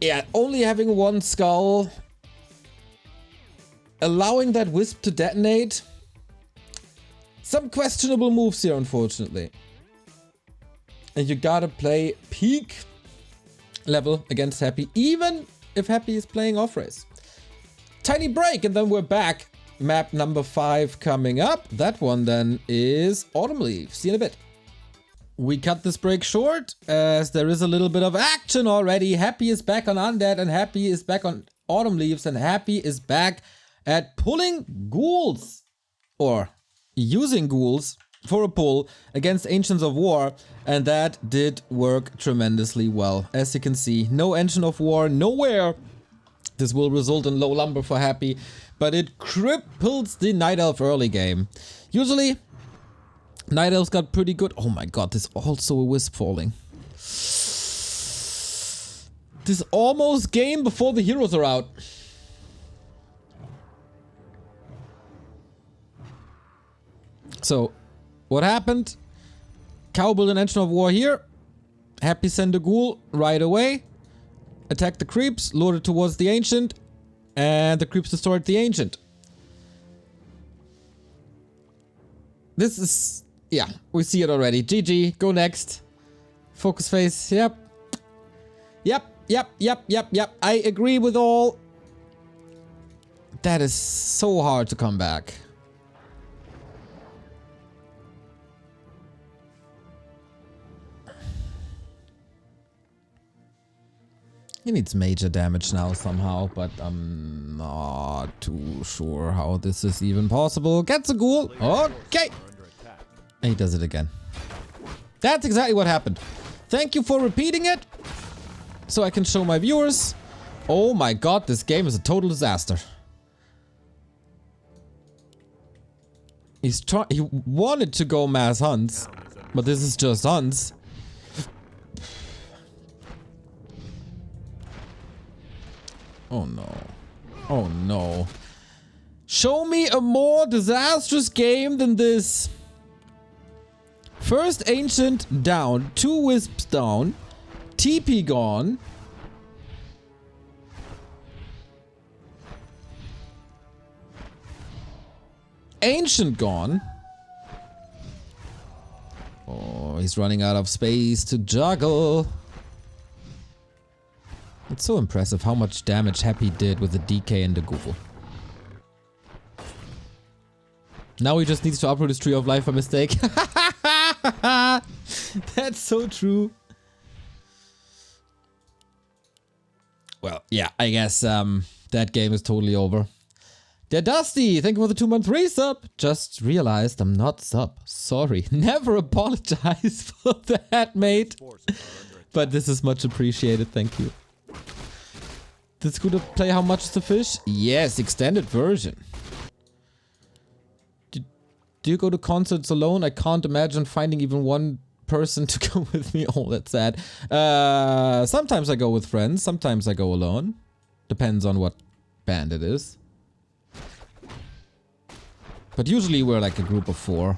Yeah, only having one skull. Allowing that wisp to detonate. Some questionable moves here, unfortunately. And you gotta play peak level against Happy, even if Happy is playing off-race. Tiny break, and then we're back. Map number 5 coming up. That one then is Autumn Leaf. See you in a bit. We cut this break short, as there is a little bit of action already. Happy is back on Undead, and Happy is back on Autumn Leaves, and Happy is back at pulling ghouls. Or using ghouls for a pull against Ancients of War, and that did work tremendously well. As you can see, no Ancient of War nowhere. This will result in low lumber for Happy, but it cripples the Night Elf early game. Usually, Night Elf's got pretty good... Oh my god, there's also a wisp falling. This almost game before the heroes are out. So, what happened? Kaho built an Ancient of War here. Happy sent a ghoul right away. Attacked the creeps, lured it towards the Ancient. And the creeps destroyed the Ancient. This is... Yeah, we see it already. GG, go next. Focus phase, yep. Yep. I agree with all. That is so hard to come back. He needs major damage now somehow, but I'm not too sure how this is even possible. Gets a ghoul. Okay. And he does it again. That's exactly what happened. Thank you for repeating it, so I can show my viewers. Oh my god, this game is a total disaster. He wanted to go mass hunts, but this is just hunts. Oh no. Oh no. Show me a more disastrous game than this. First Ancient down, 2 Wisps down, TP gone. Ancient gone. Oh, he's running out of space to juggle. It's so impressive how much damage Happy did with the DK and the ghoul. Now he just needs to uproot his Tree of Life by mistake. That's so true. Well, yeah, I guess that game is totally over. Der Dusty, thank you for the 2-month resub. Just realized I'm not sub. Sorry. Never apologize for that, mate. But this is much appreciated, thank you. This good to play How Much is the Fish? Yes, extended version. Do you go to concerts alone? I can't imagine finding even one person to go with me. Oh, that's sad. Sometimes I go with friends, sometimes I go alone. Depends on what band it is. But usually we're like a group of 4.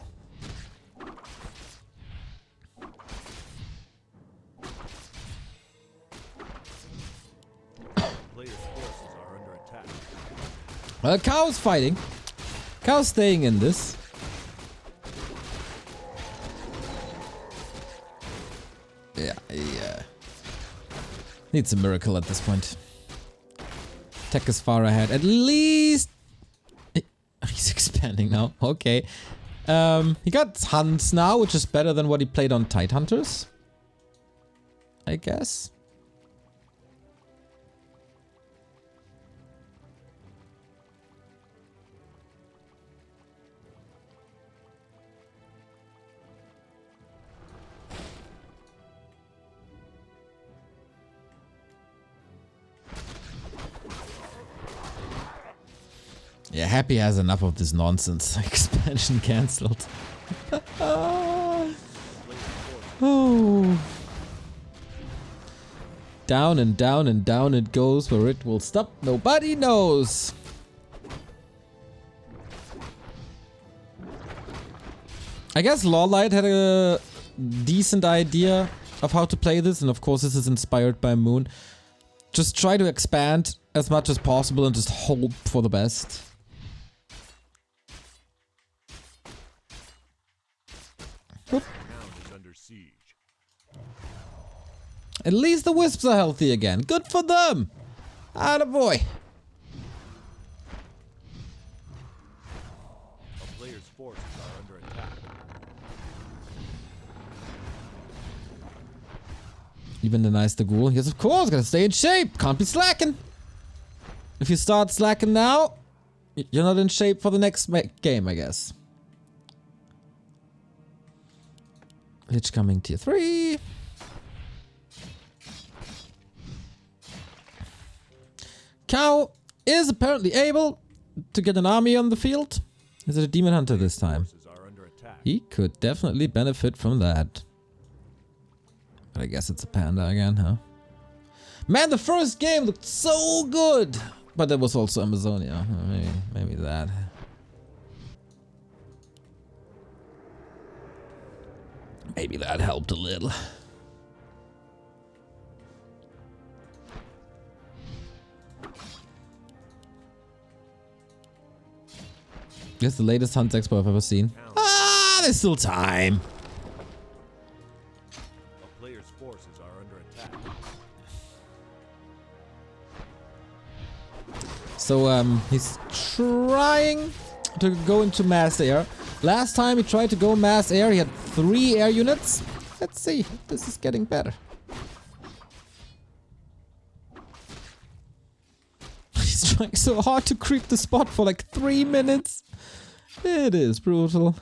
Kaho's fighting. Kaho's staying in this. Yeah. Needs a miracle at this point. Tech is far ahead. At least... He's expanding now. Okay. He got hunts now, which is better than what he played on Tidehunters, I guess. Yeah, Happy has enough of this nonsense. Expansion cancelled. Oh. Down and down and down it goes. Where it will stop, nobody knows. I guess Lawlight had a decent idea of how to play this, and of course this is inspired by Moon. Just try to expand as much as possible and just hope for the best. Whoop. At least the wisps are healthy again. Good for them! Attaboy! A player's forces are under attack. Even denies the ghoul. Yes, of course, gotta stay in shape. Can't be slacking. If you start slacking now, you're not in shape for the next game, I guess. Lich coming tier 3. Kaho is apparently able to get an army on the field. Is it a demon hunter this time? He could definitely benefit from that. But I guess it's a panda again, huh? Man, the first game looked so good! But there was also Amazonia. Maybe that. Maybe that helped a little. That's the latest Hunt Expo I've ever seen. Ah, there's still time. A player's forces are under attack. So he's trying to go into mass air. Last time he tried to go mass air, he had 3 air units. Let's see if this is getting better. He's trying so hard to creep the spot for like 3 minutes. It is brutal.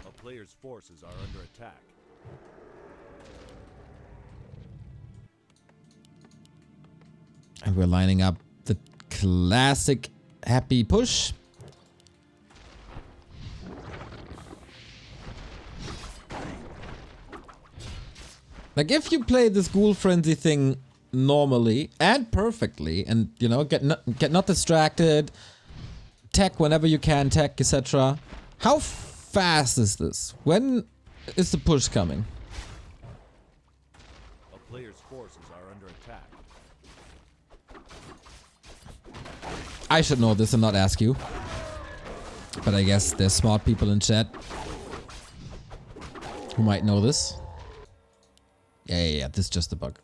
A player's forces are under attack. And we're lining up the classic Happy push. Like if you play this ghoul frenzy thing normally and perfectly, and you know, get not distracted, tech whenever you can, tech, etc. How fast is this? When is the push coming? A player's forces are under attack. I should know this and not ask you. But I guess there's smart people in chat who might know this. Yeah, this is just a bug.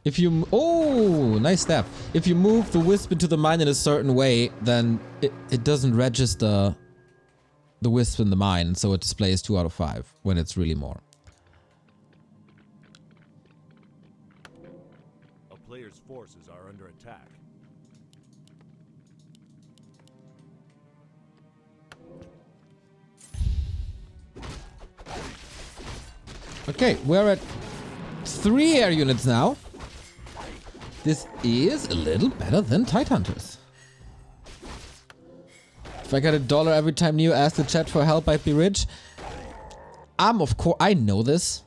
If you... Oh, nice step. If you move the wisp into the mine in a certain way, then it doesn't register the wisp in the mine, so it displays 2 out of 5 when it's really more. A player's forces are under attack. Okay, we're at 3 air units now. This is a little better than Tidehunters. If I got $1 every time Neo asked the chat for help, I'd be rich. Of course, I know this.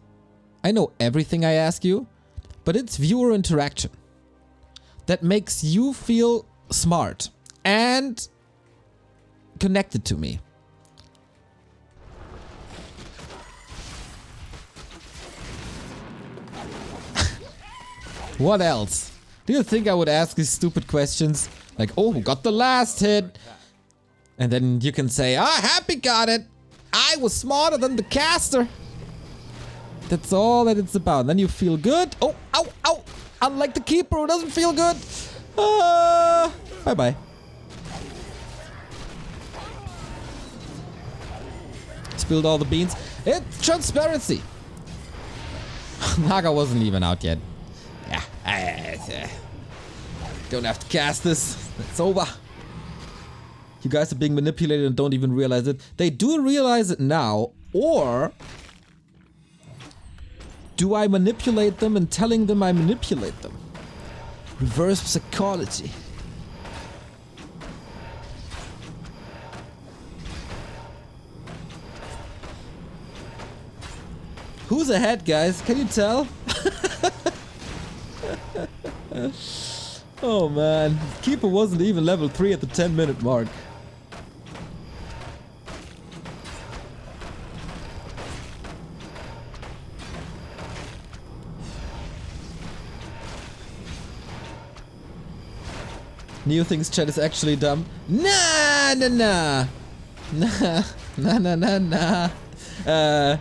I know everything I ask you, but it's viewer interaction that makes you feel smart and connected to me. What else? Do you think I would ask these stupid questions? Like, oh, who got the last hit? And then you can say, ah, Happy got it. I was smarter than the caster. That's all that it's about. Then you feel good. Oh, ow, ow. Unlike the keeper who doesn't feel good. Bye-bye. Spilled all the beans. It's transparency. Naga wasn't even out yet. Yeah. Don't have to cast this. It's over. You guys are being manipulated and don't even realize it. They do realize it now, or do I manipulate them and telling them I manipulate them? Reverse psychology. Who's ahead, guys? Can you tell? Oh man, Keeper wasn't even level 3 at the 10-minute mark. Neo thinks chat is actually dumb. Nah, nah, nah. Nah, nah, nah, nah, nah.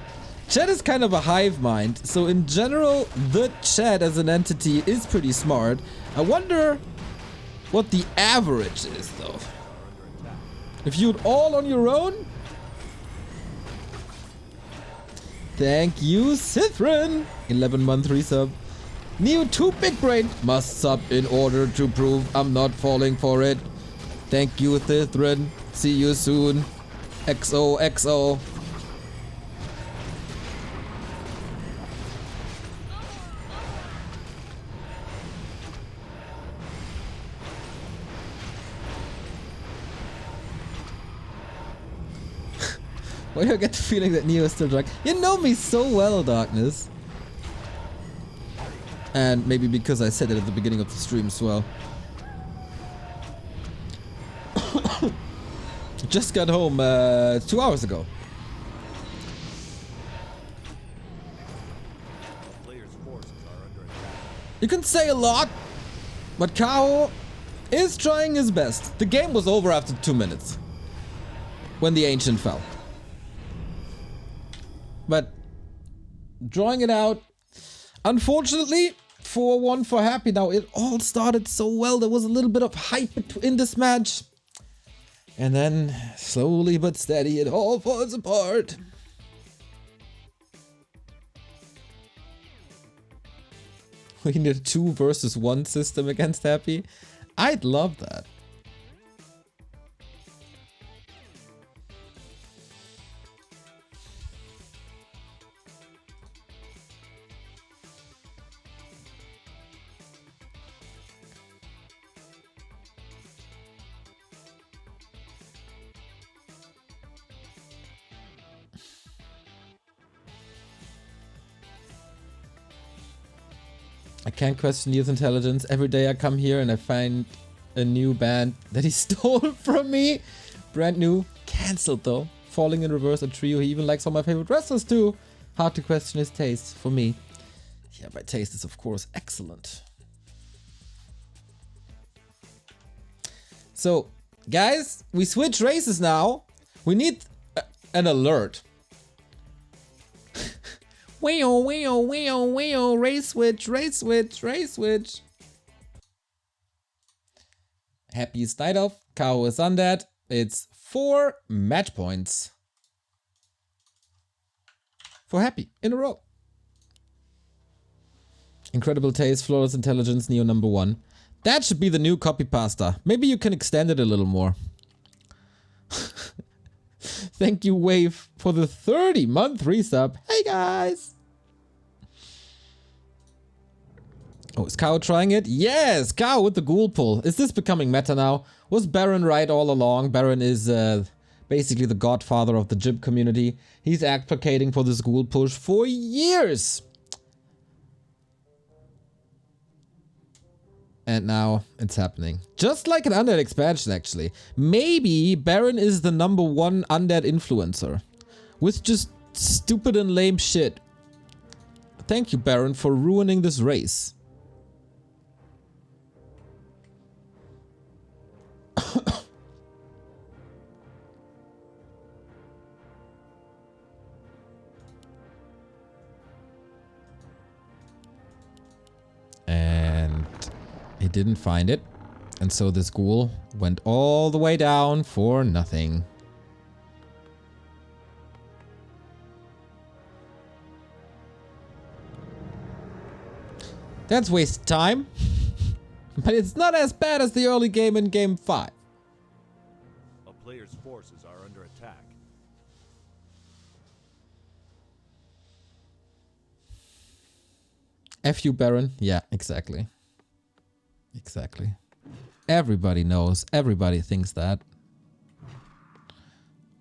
Chat is kind of a hive mind, so in general, the chat as an entity is pretty smart. I wonder what the average is, though. If you'd all on your own? Thank you, Sithrin! 11-month resub. Neo 2 big brain must sub in order to prove I'm not falling for it. Thank you, Sithrin. See you soon. XOXO. Why do I get the feeling that Neo is still drunk? You know me so well, Darkness. And maybe because I said it at the beginning of the stream as well. Just got home 2 hours ago. You can say a lot, but Kaho is trying his best. The game was over after 2 minutes. When the Ancient fell. But drawing it out, unfortunately, 4-1 for Happy. Now it all started so well. There was a little bit of hype in this match. And then, slowly but steady, it all falls apart. We need a 2 versus 1 system against Happy. I'd love that. I can't question Neo's intelligence. Every day I come here and I find a new band that he stole from me. Brand new. Cancelled though. Falling in Reverse, a trio. He even likes all my favorite wrestlers too. Hard to question his taste for me. Yeah, my taste is of course excellent. So, guys, we switch races now. We need an alert. Race switch, race switch, race switch. Happy is night off. Kaho is undead. It's 4 match points for Happy in a row. Incredible taste, flawless intelligence, Neo number 1. That should be the new copy pasta. Maybe you can extend it a little more. Thank you, Wave, for the 30-month resub. Hey, guys! Oh, is Kaho trying it? Yes! Kaho with the ghoul pull. Is this becoming meta now? Was Baron right all along? Baron is basically the godfather of the Jib community. He's advocating for this ghoul push for years! And now it's happening. Just like an undead expansion, actually. Maybe Baron is the number 1 undead influencer. With just stupid and lame shit. Thank you, Baron, for ruining this race. And he didn't find it. And so this ghoul went all the way down for nothing. That's wasted time. But it's not as bad as the early game in Game 5. A player's forces are under attack. F you, Baron. Yeah, exactly. Exactly. Everybody knows. Everybody thinks that.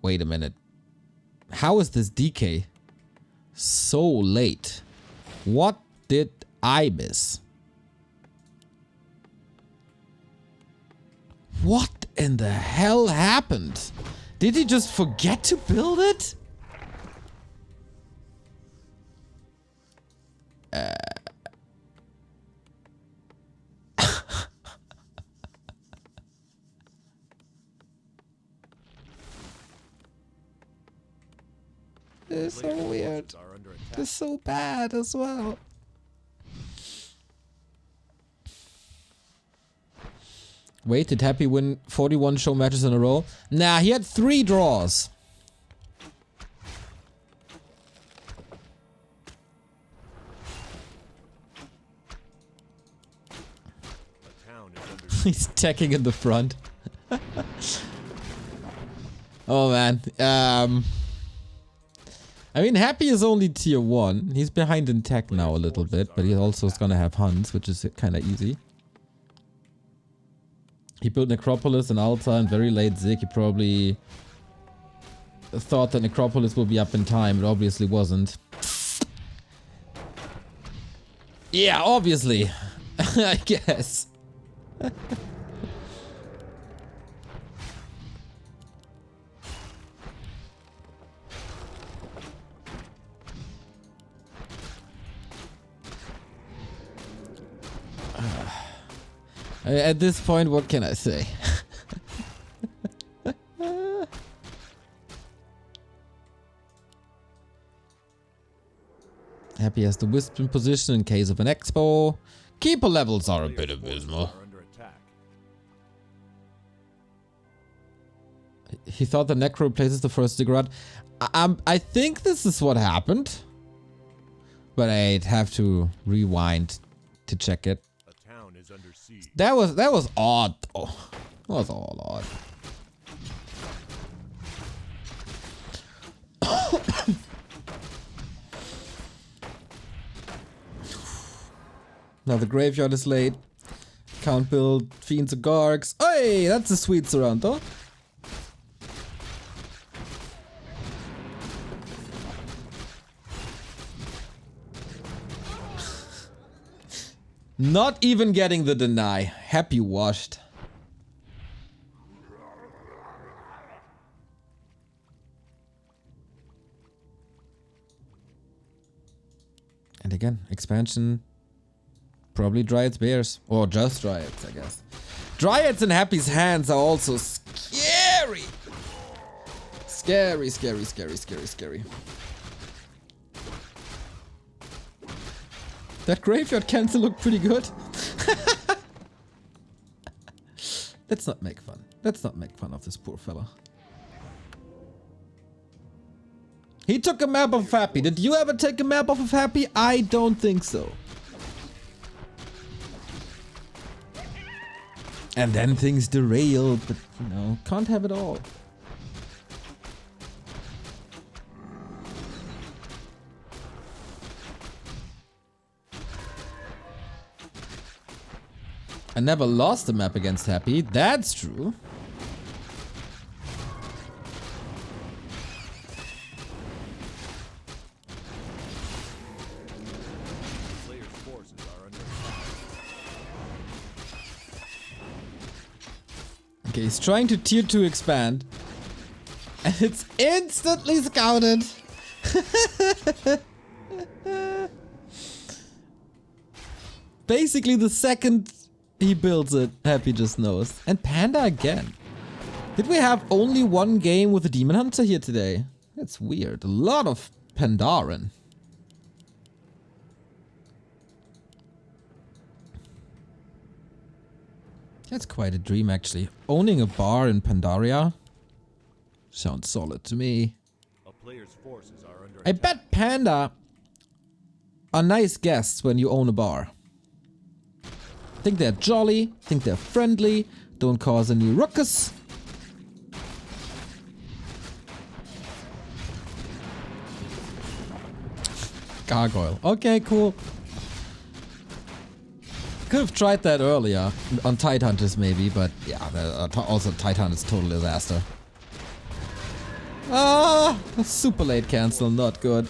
Wait a minute. How is this DK so late? What did I miss? What in the hell happened? Did he just forget to build it? This is so weird. This is so bad as well. Wait, did Happy win 41 show matches in a row? Nah, he had 3 draws. He's teching in the front. Oh man. I mean, Happy is only tier 1. He's behind in tech now a little bit, but he also is gonna have hunts, which is kind of easy. He built Necropolis and Alta and very late Zig. He probably thought that Necropolis will be up in time. It obviously wasn't. Yeah, obviously. I guess. At this point, what can I say? Happy has the wisp in position in case of an expo. Keeper levels are a bit abysmal. He thought the Necro replaces the first ziggurat. I think this is what happened. But I'd have to rewind to check it. That was odd though. That was all odd. Now the graveyard is late. Can't build Fiends or Gargs. Hey, that's a sweet surround though. Not even getting the deny. Happy washed. And again, expansion. Probably Dryads Bears. Or just Dryads, I guess. Dryads in Happy's hands are also scary. Scary, scary, scary, scary, scary. That graveyard cancel looked pretty good. Let's not make fun. Let's not make fun of this poor fella. He took a map of Happy. Did you ever take a map off of Happy? I don't think so. And then things derailed, but you know, can't have it all. I never lost a map against Happy. That's true. Okay, he's trying to tier 2 expand. And it's instantly scouted. Basically the second he builds it, Happy just knows. And Panda again. Did we have only one game with a Demon Hunter here today? That's weird. A lot of Pandaren. That's quite a dream actually. Owning a bar in Pandaria sounds solid to me. I bet Panda are nice guests when you own a bar. Think they're jolly, think they're friendly, don't cause any ruckus. Gargoyle. Okay, cool. Could have tried that earlier on Tidehunters maybe, but yeah, also Tidehunters total disaster. Ah, super late cancel, not good.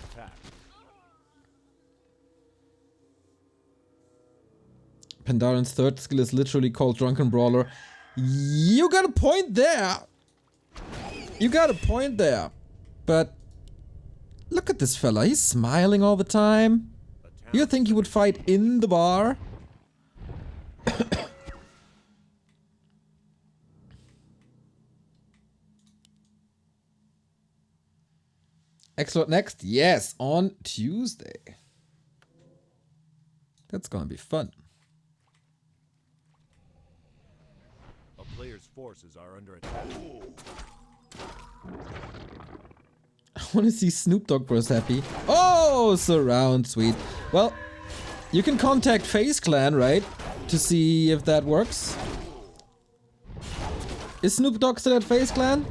Pandaran's third skill is literally called Drunken Brawler. You got a point there. You got a point there. But look at this fella, he's smiling all the time. You think he would fight in the bar? X-Lord next? Yes, on Tuesday. That's gonna be fun. A player's forces are under attack. I wanna see Snoop Dogg Bros happy. Oh, surround, sweet. Well, you can contact FaZe Clan, right? To see if that works. Is Snoop Dogg still at FaZe Clan?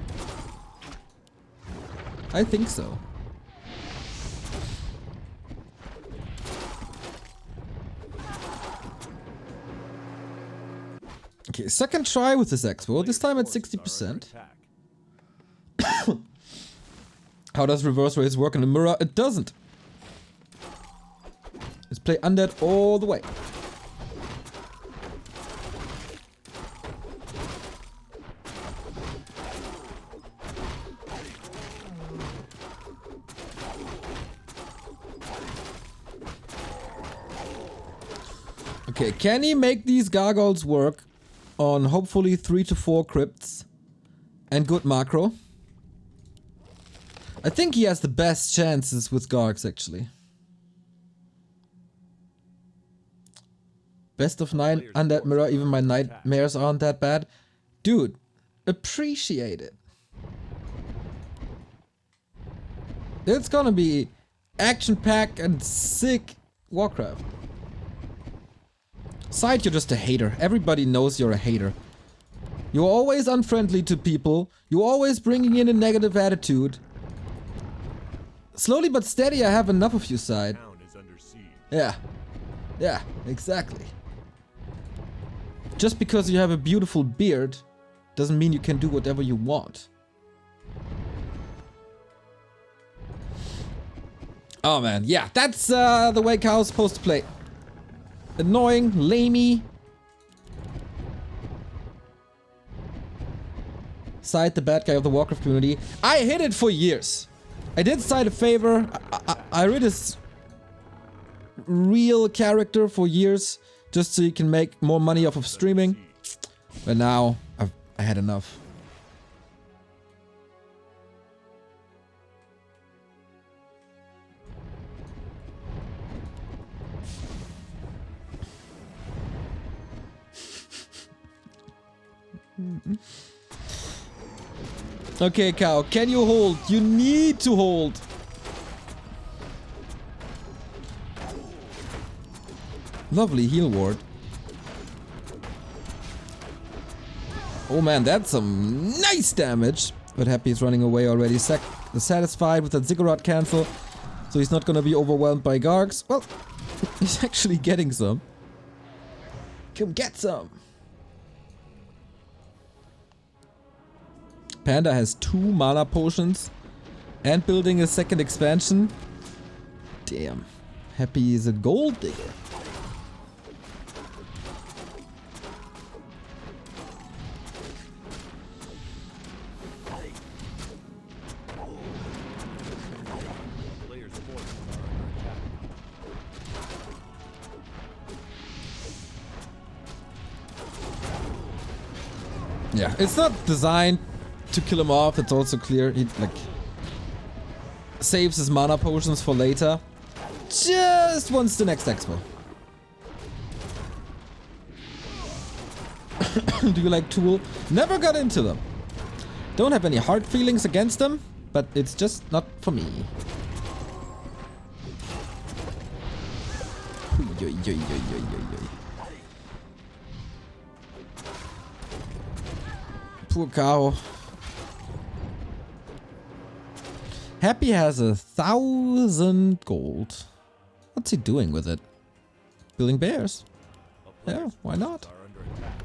I think so. Okay, second try with this expo, this time at 60%. How does reverse race work in a mirror? It doesn't. Let's play undead all the way. Okay, can he make these gargoyles work on hopefully 3 to 4 crypts and good macro? I think he has the best chances with Gargs actually. Best of 9 undead mirror, even my nightmares aren't that bad. Dude, appreciate it. It's gonna be action-packed and sick Warcraft. Side, you're just a hater. Everybody knows you're a hater. You're always unfriendly to people. You're always bringing in a negative attitude. Slowly but steady, I have enough of you, Side. Yeah. Yeah, exactly. Just because you have a beautiful beard doesn't mean you can do whatever you want. Oh man, yeah, that's the way Kaho's supposed to play. Annoying, lamey. Side the bad guy of the Warcraft community. I hid it for years. I did Side a favor. I read his real character for years just so he can make more money off of streaming. But now I had enough. Okay, Kaho, can you hold? You need to hold. Lovely heal ward. Oh man, that's some nice damage. But Happy is running away already. Satisfied with that Ziggurat cancel. So he's not gonna be overwhelmed by Gargs. Well, he's actually getting some. Come get some. Panda has 2 mana potions and building a second expansion. Damn. Happy is a gold digger. Yeah, it's not designed to kill him off, it's also clear he like saves his mana potions for later. Just wants the next expo. Do you like Tool? Never got into them. Don't have any hard feelings against them, but it's just not for me. Poor Kaho. Happy has 1,000 gold. What's he doing with it? Building bears. Yeah, why not? Are under attack.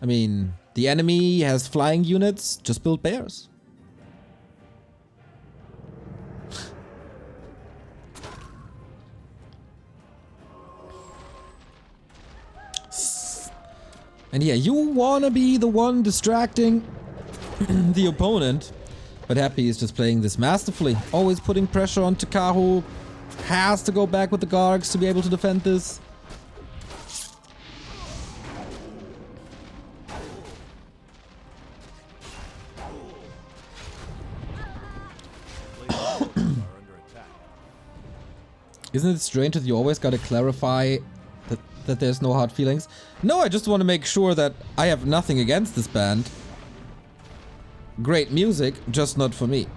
I mean, the enemy has flying units, just build bears. And yeah, you wanna be the one distracting the opponent. But Happy is just playing this masterfully. Always putting pressure onto Kaho. Has to go back with the Gargs to be able to defend this. Players' forces are under attack. Isn't it strange that you always gotta clarify that there's no hard feelings? No, I just want to make sure that I have nothing against this band. Great music, just not for me.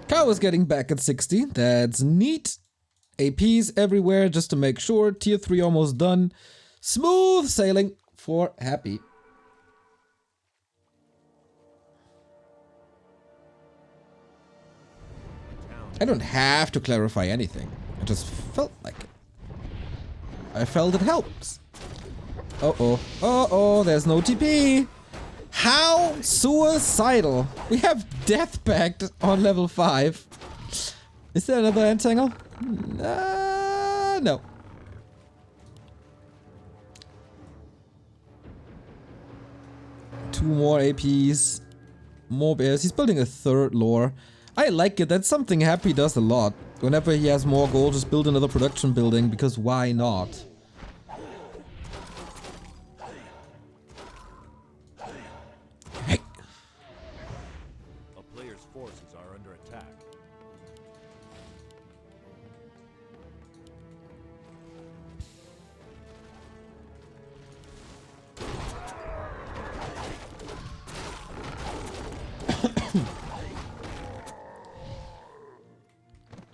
Kaho is getting back at 60. That's neat. APs everywhere just to make sure. Tier 3 almost done. Smooth sailing for Happy. I don't have to clarify anything. I just felt like it. I felt it helps. Uh-oh. Uh-oh, there's no TP. How suicidal. We have Death Pact on level 5. Is there another Entangle? No. Two more APs. More bears. He's building a third lore. I like it. That's something Happy does a lot. Whenever he has more gold, just build another production building, because why not? Hey. A player's forces are under attack.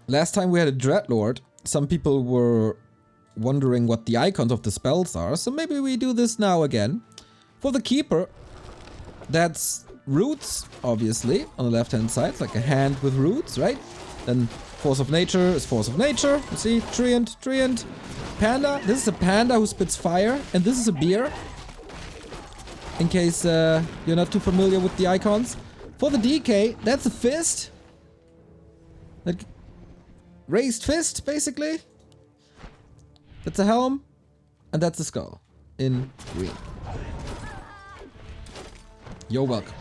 Last time we had a Dreadlord, some people were wondering what the icons of the spells are, so maybe we do this now again. For the Keeper, that's roots, obviously, on the left-hand side. It's like a hand with roots, right? Then Force of Nature is Force of Nature. You see? Treant. Panda. This is a panda who spits fire, and this is a beer. In case you're not too familiar with the icons. For the DK, that's a fist. Like raised fist, basically. That's a helm, and that's a skull in green. You're welcome.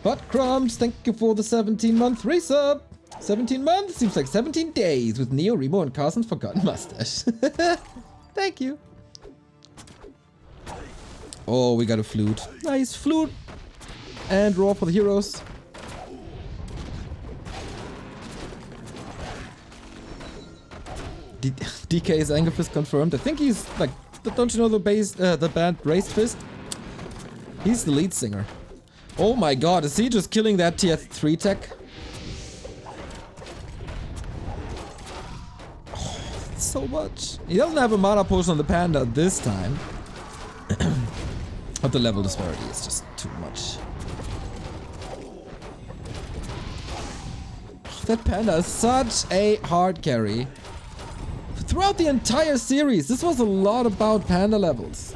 But Crumbs, thank you for the 17-month resub. 17 months? Seems like 17 days with Neo, Remo, and Carson's Forgotten Mustache. Thank you. Oh, we got a flute. Nice flute. And raw for the heroes. DK's Anger Fist confirmed. I think he's like, don't you know the band Raised Fist? He's the lead singer. Oh my god, is he just killing that tier 3 tech? Oh, so much. He doesn't have a mana potion on the panda this time. But the level disparity is just too much. Oh, that panda is such a hard carry. Throughout the entire series, this was a lot about panda levels.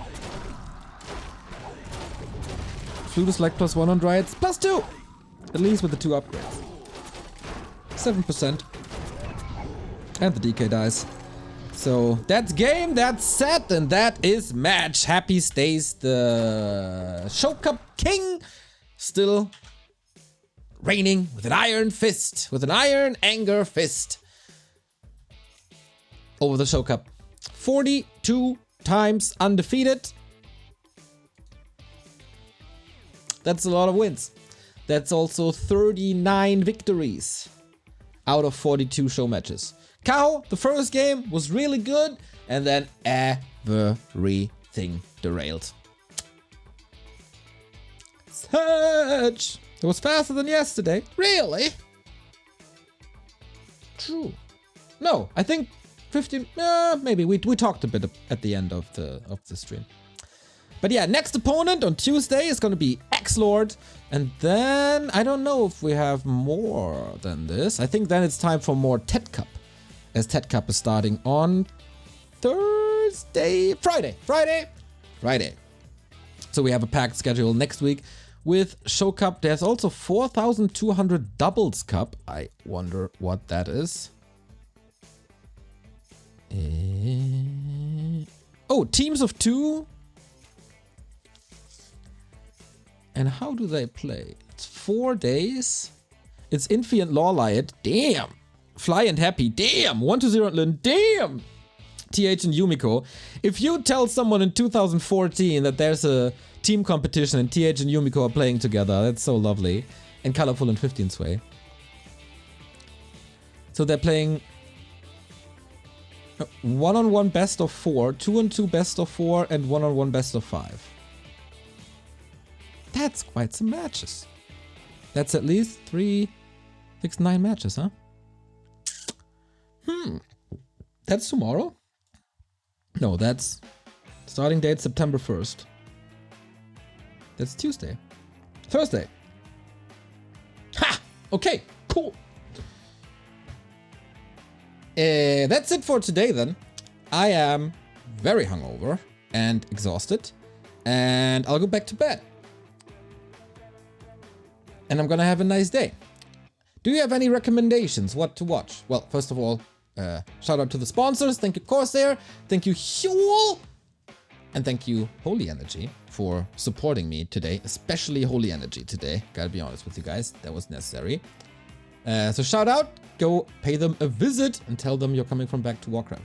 Flute is like +1 on riots, +2! At least with the 2 upgrades. 7%. And the DK dies. So that's game, that's set, and that is match. Happy stays the Show Cup King. Still reigning with an iron fist. With an iron anger fist. Over the Show Cup. 42 times undefeated. That's a lot of wins. That's also 39 victories out of 42 show matches. Kaho, the first game was really good, and then everything derailed. Search! It was faster than yesterday. Really? True. No, I think 15. Maybe we talked a bit at the end of the stream. But yeah, next opponent on Tuesday is going to be X-Lord. And then I don't know if we have more than this. I think then it's time for more Ted Cup. As Ted Cup is starting on Friday. So we have a packed schedule next week with Show Cup. There's also 4,200 Doubles Cup. I wonder what that is. Oh, teams of 2. And how do they play? It's 4 days. It's Infi and Lawlight. Damn. Fly and Happy. Damn. 1-0 and Lin. Damn. TH and Yumiko. If you tell someone in 2014 that there's a team competition and TH and Yumiko are playing together, that's so lovely. And Colorful and 15 Sway. So they're playing 1-on-1 best of 4, 2-on-2 best of 4, and 1-on-1 best of 5. That's quite some matches. That's at least 3, 6, 9 matches, huh? That's tomorrow? No, that's starting date September 1st. That's Tuesday. Thursday. Ha! Okay, cool. That's it for today then. I am very hungover and exhausted. And I'll go back to bed. And I'm gonna have a nice day. Do you have any recommendations what to watch? Well, first of all, shout out to the sponsors. Thank you, CORSAIR. Thank you, Huel. And thank you, Holy Energy, for supporting me today. Especially Holy Energy today. Gotta be honest with you guys. That was necessary. So shout out. Go pay them a visit and tell them you're coming from back to Warcraft.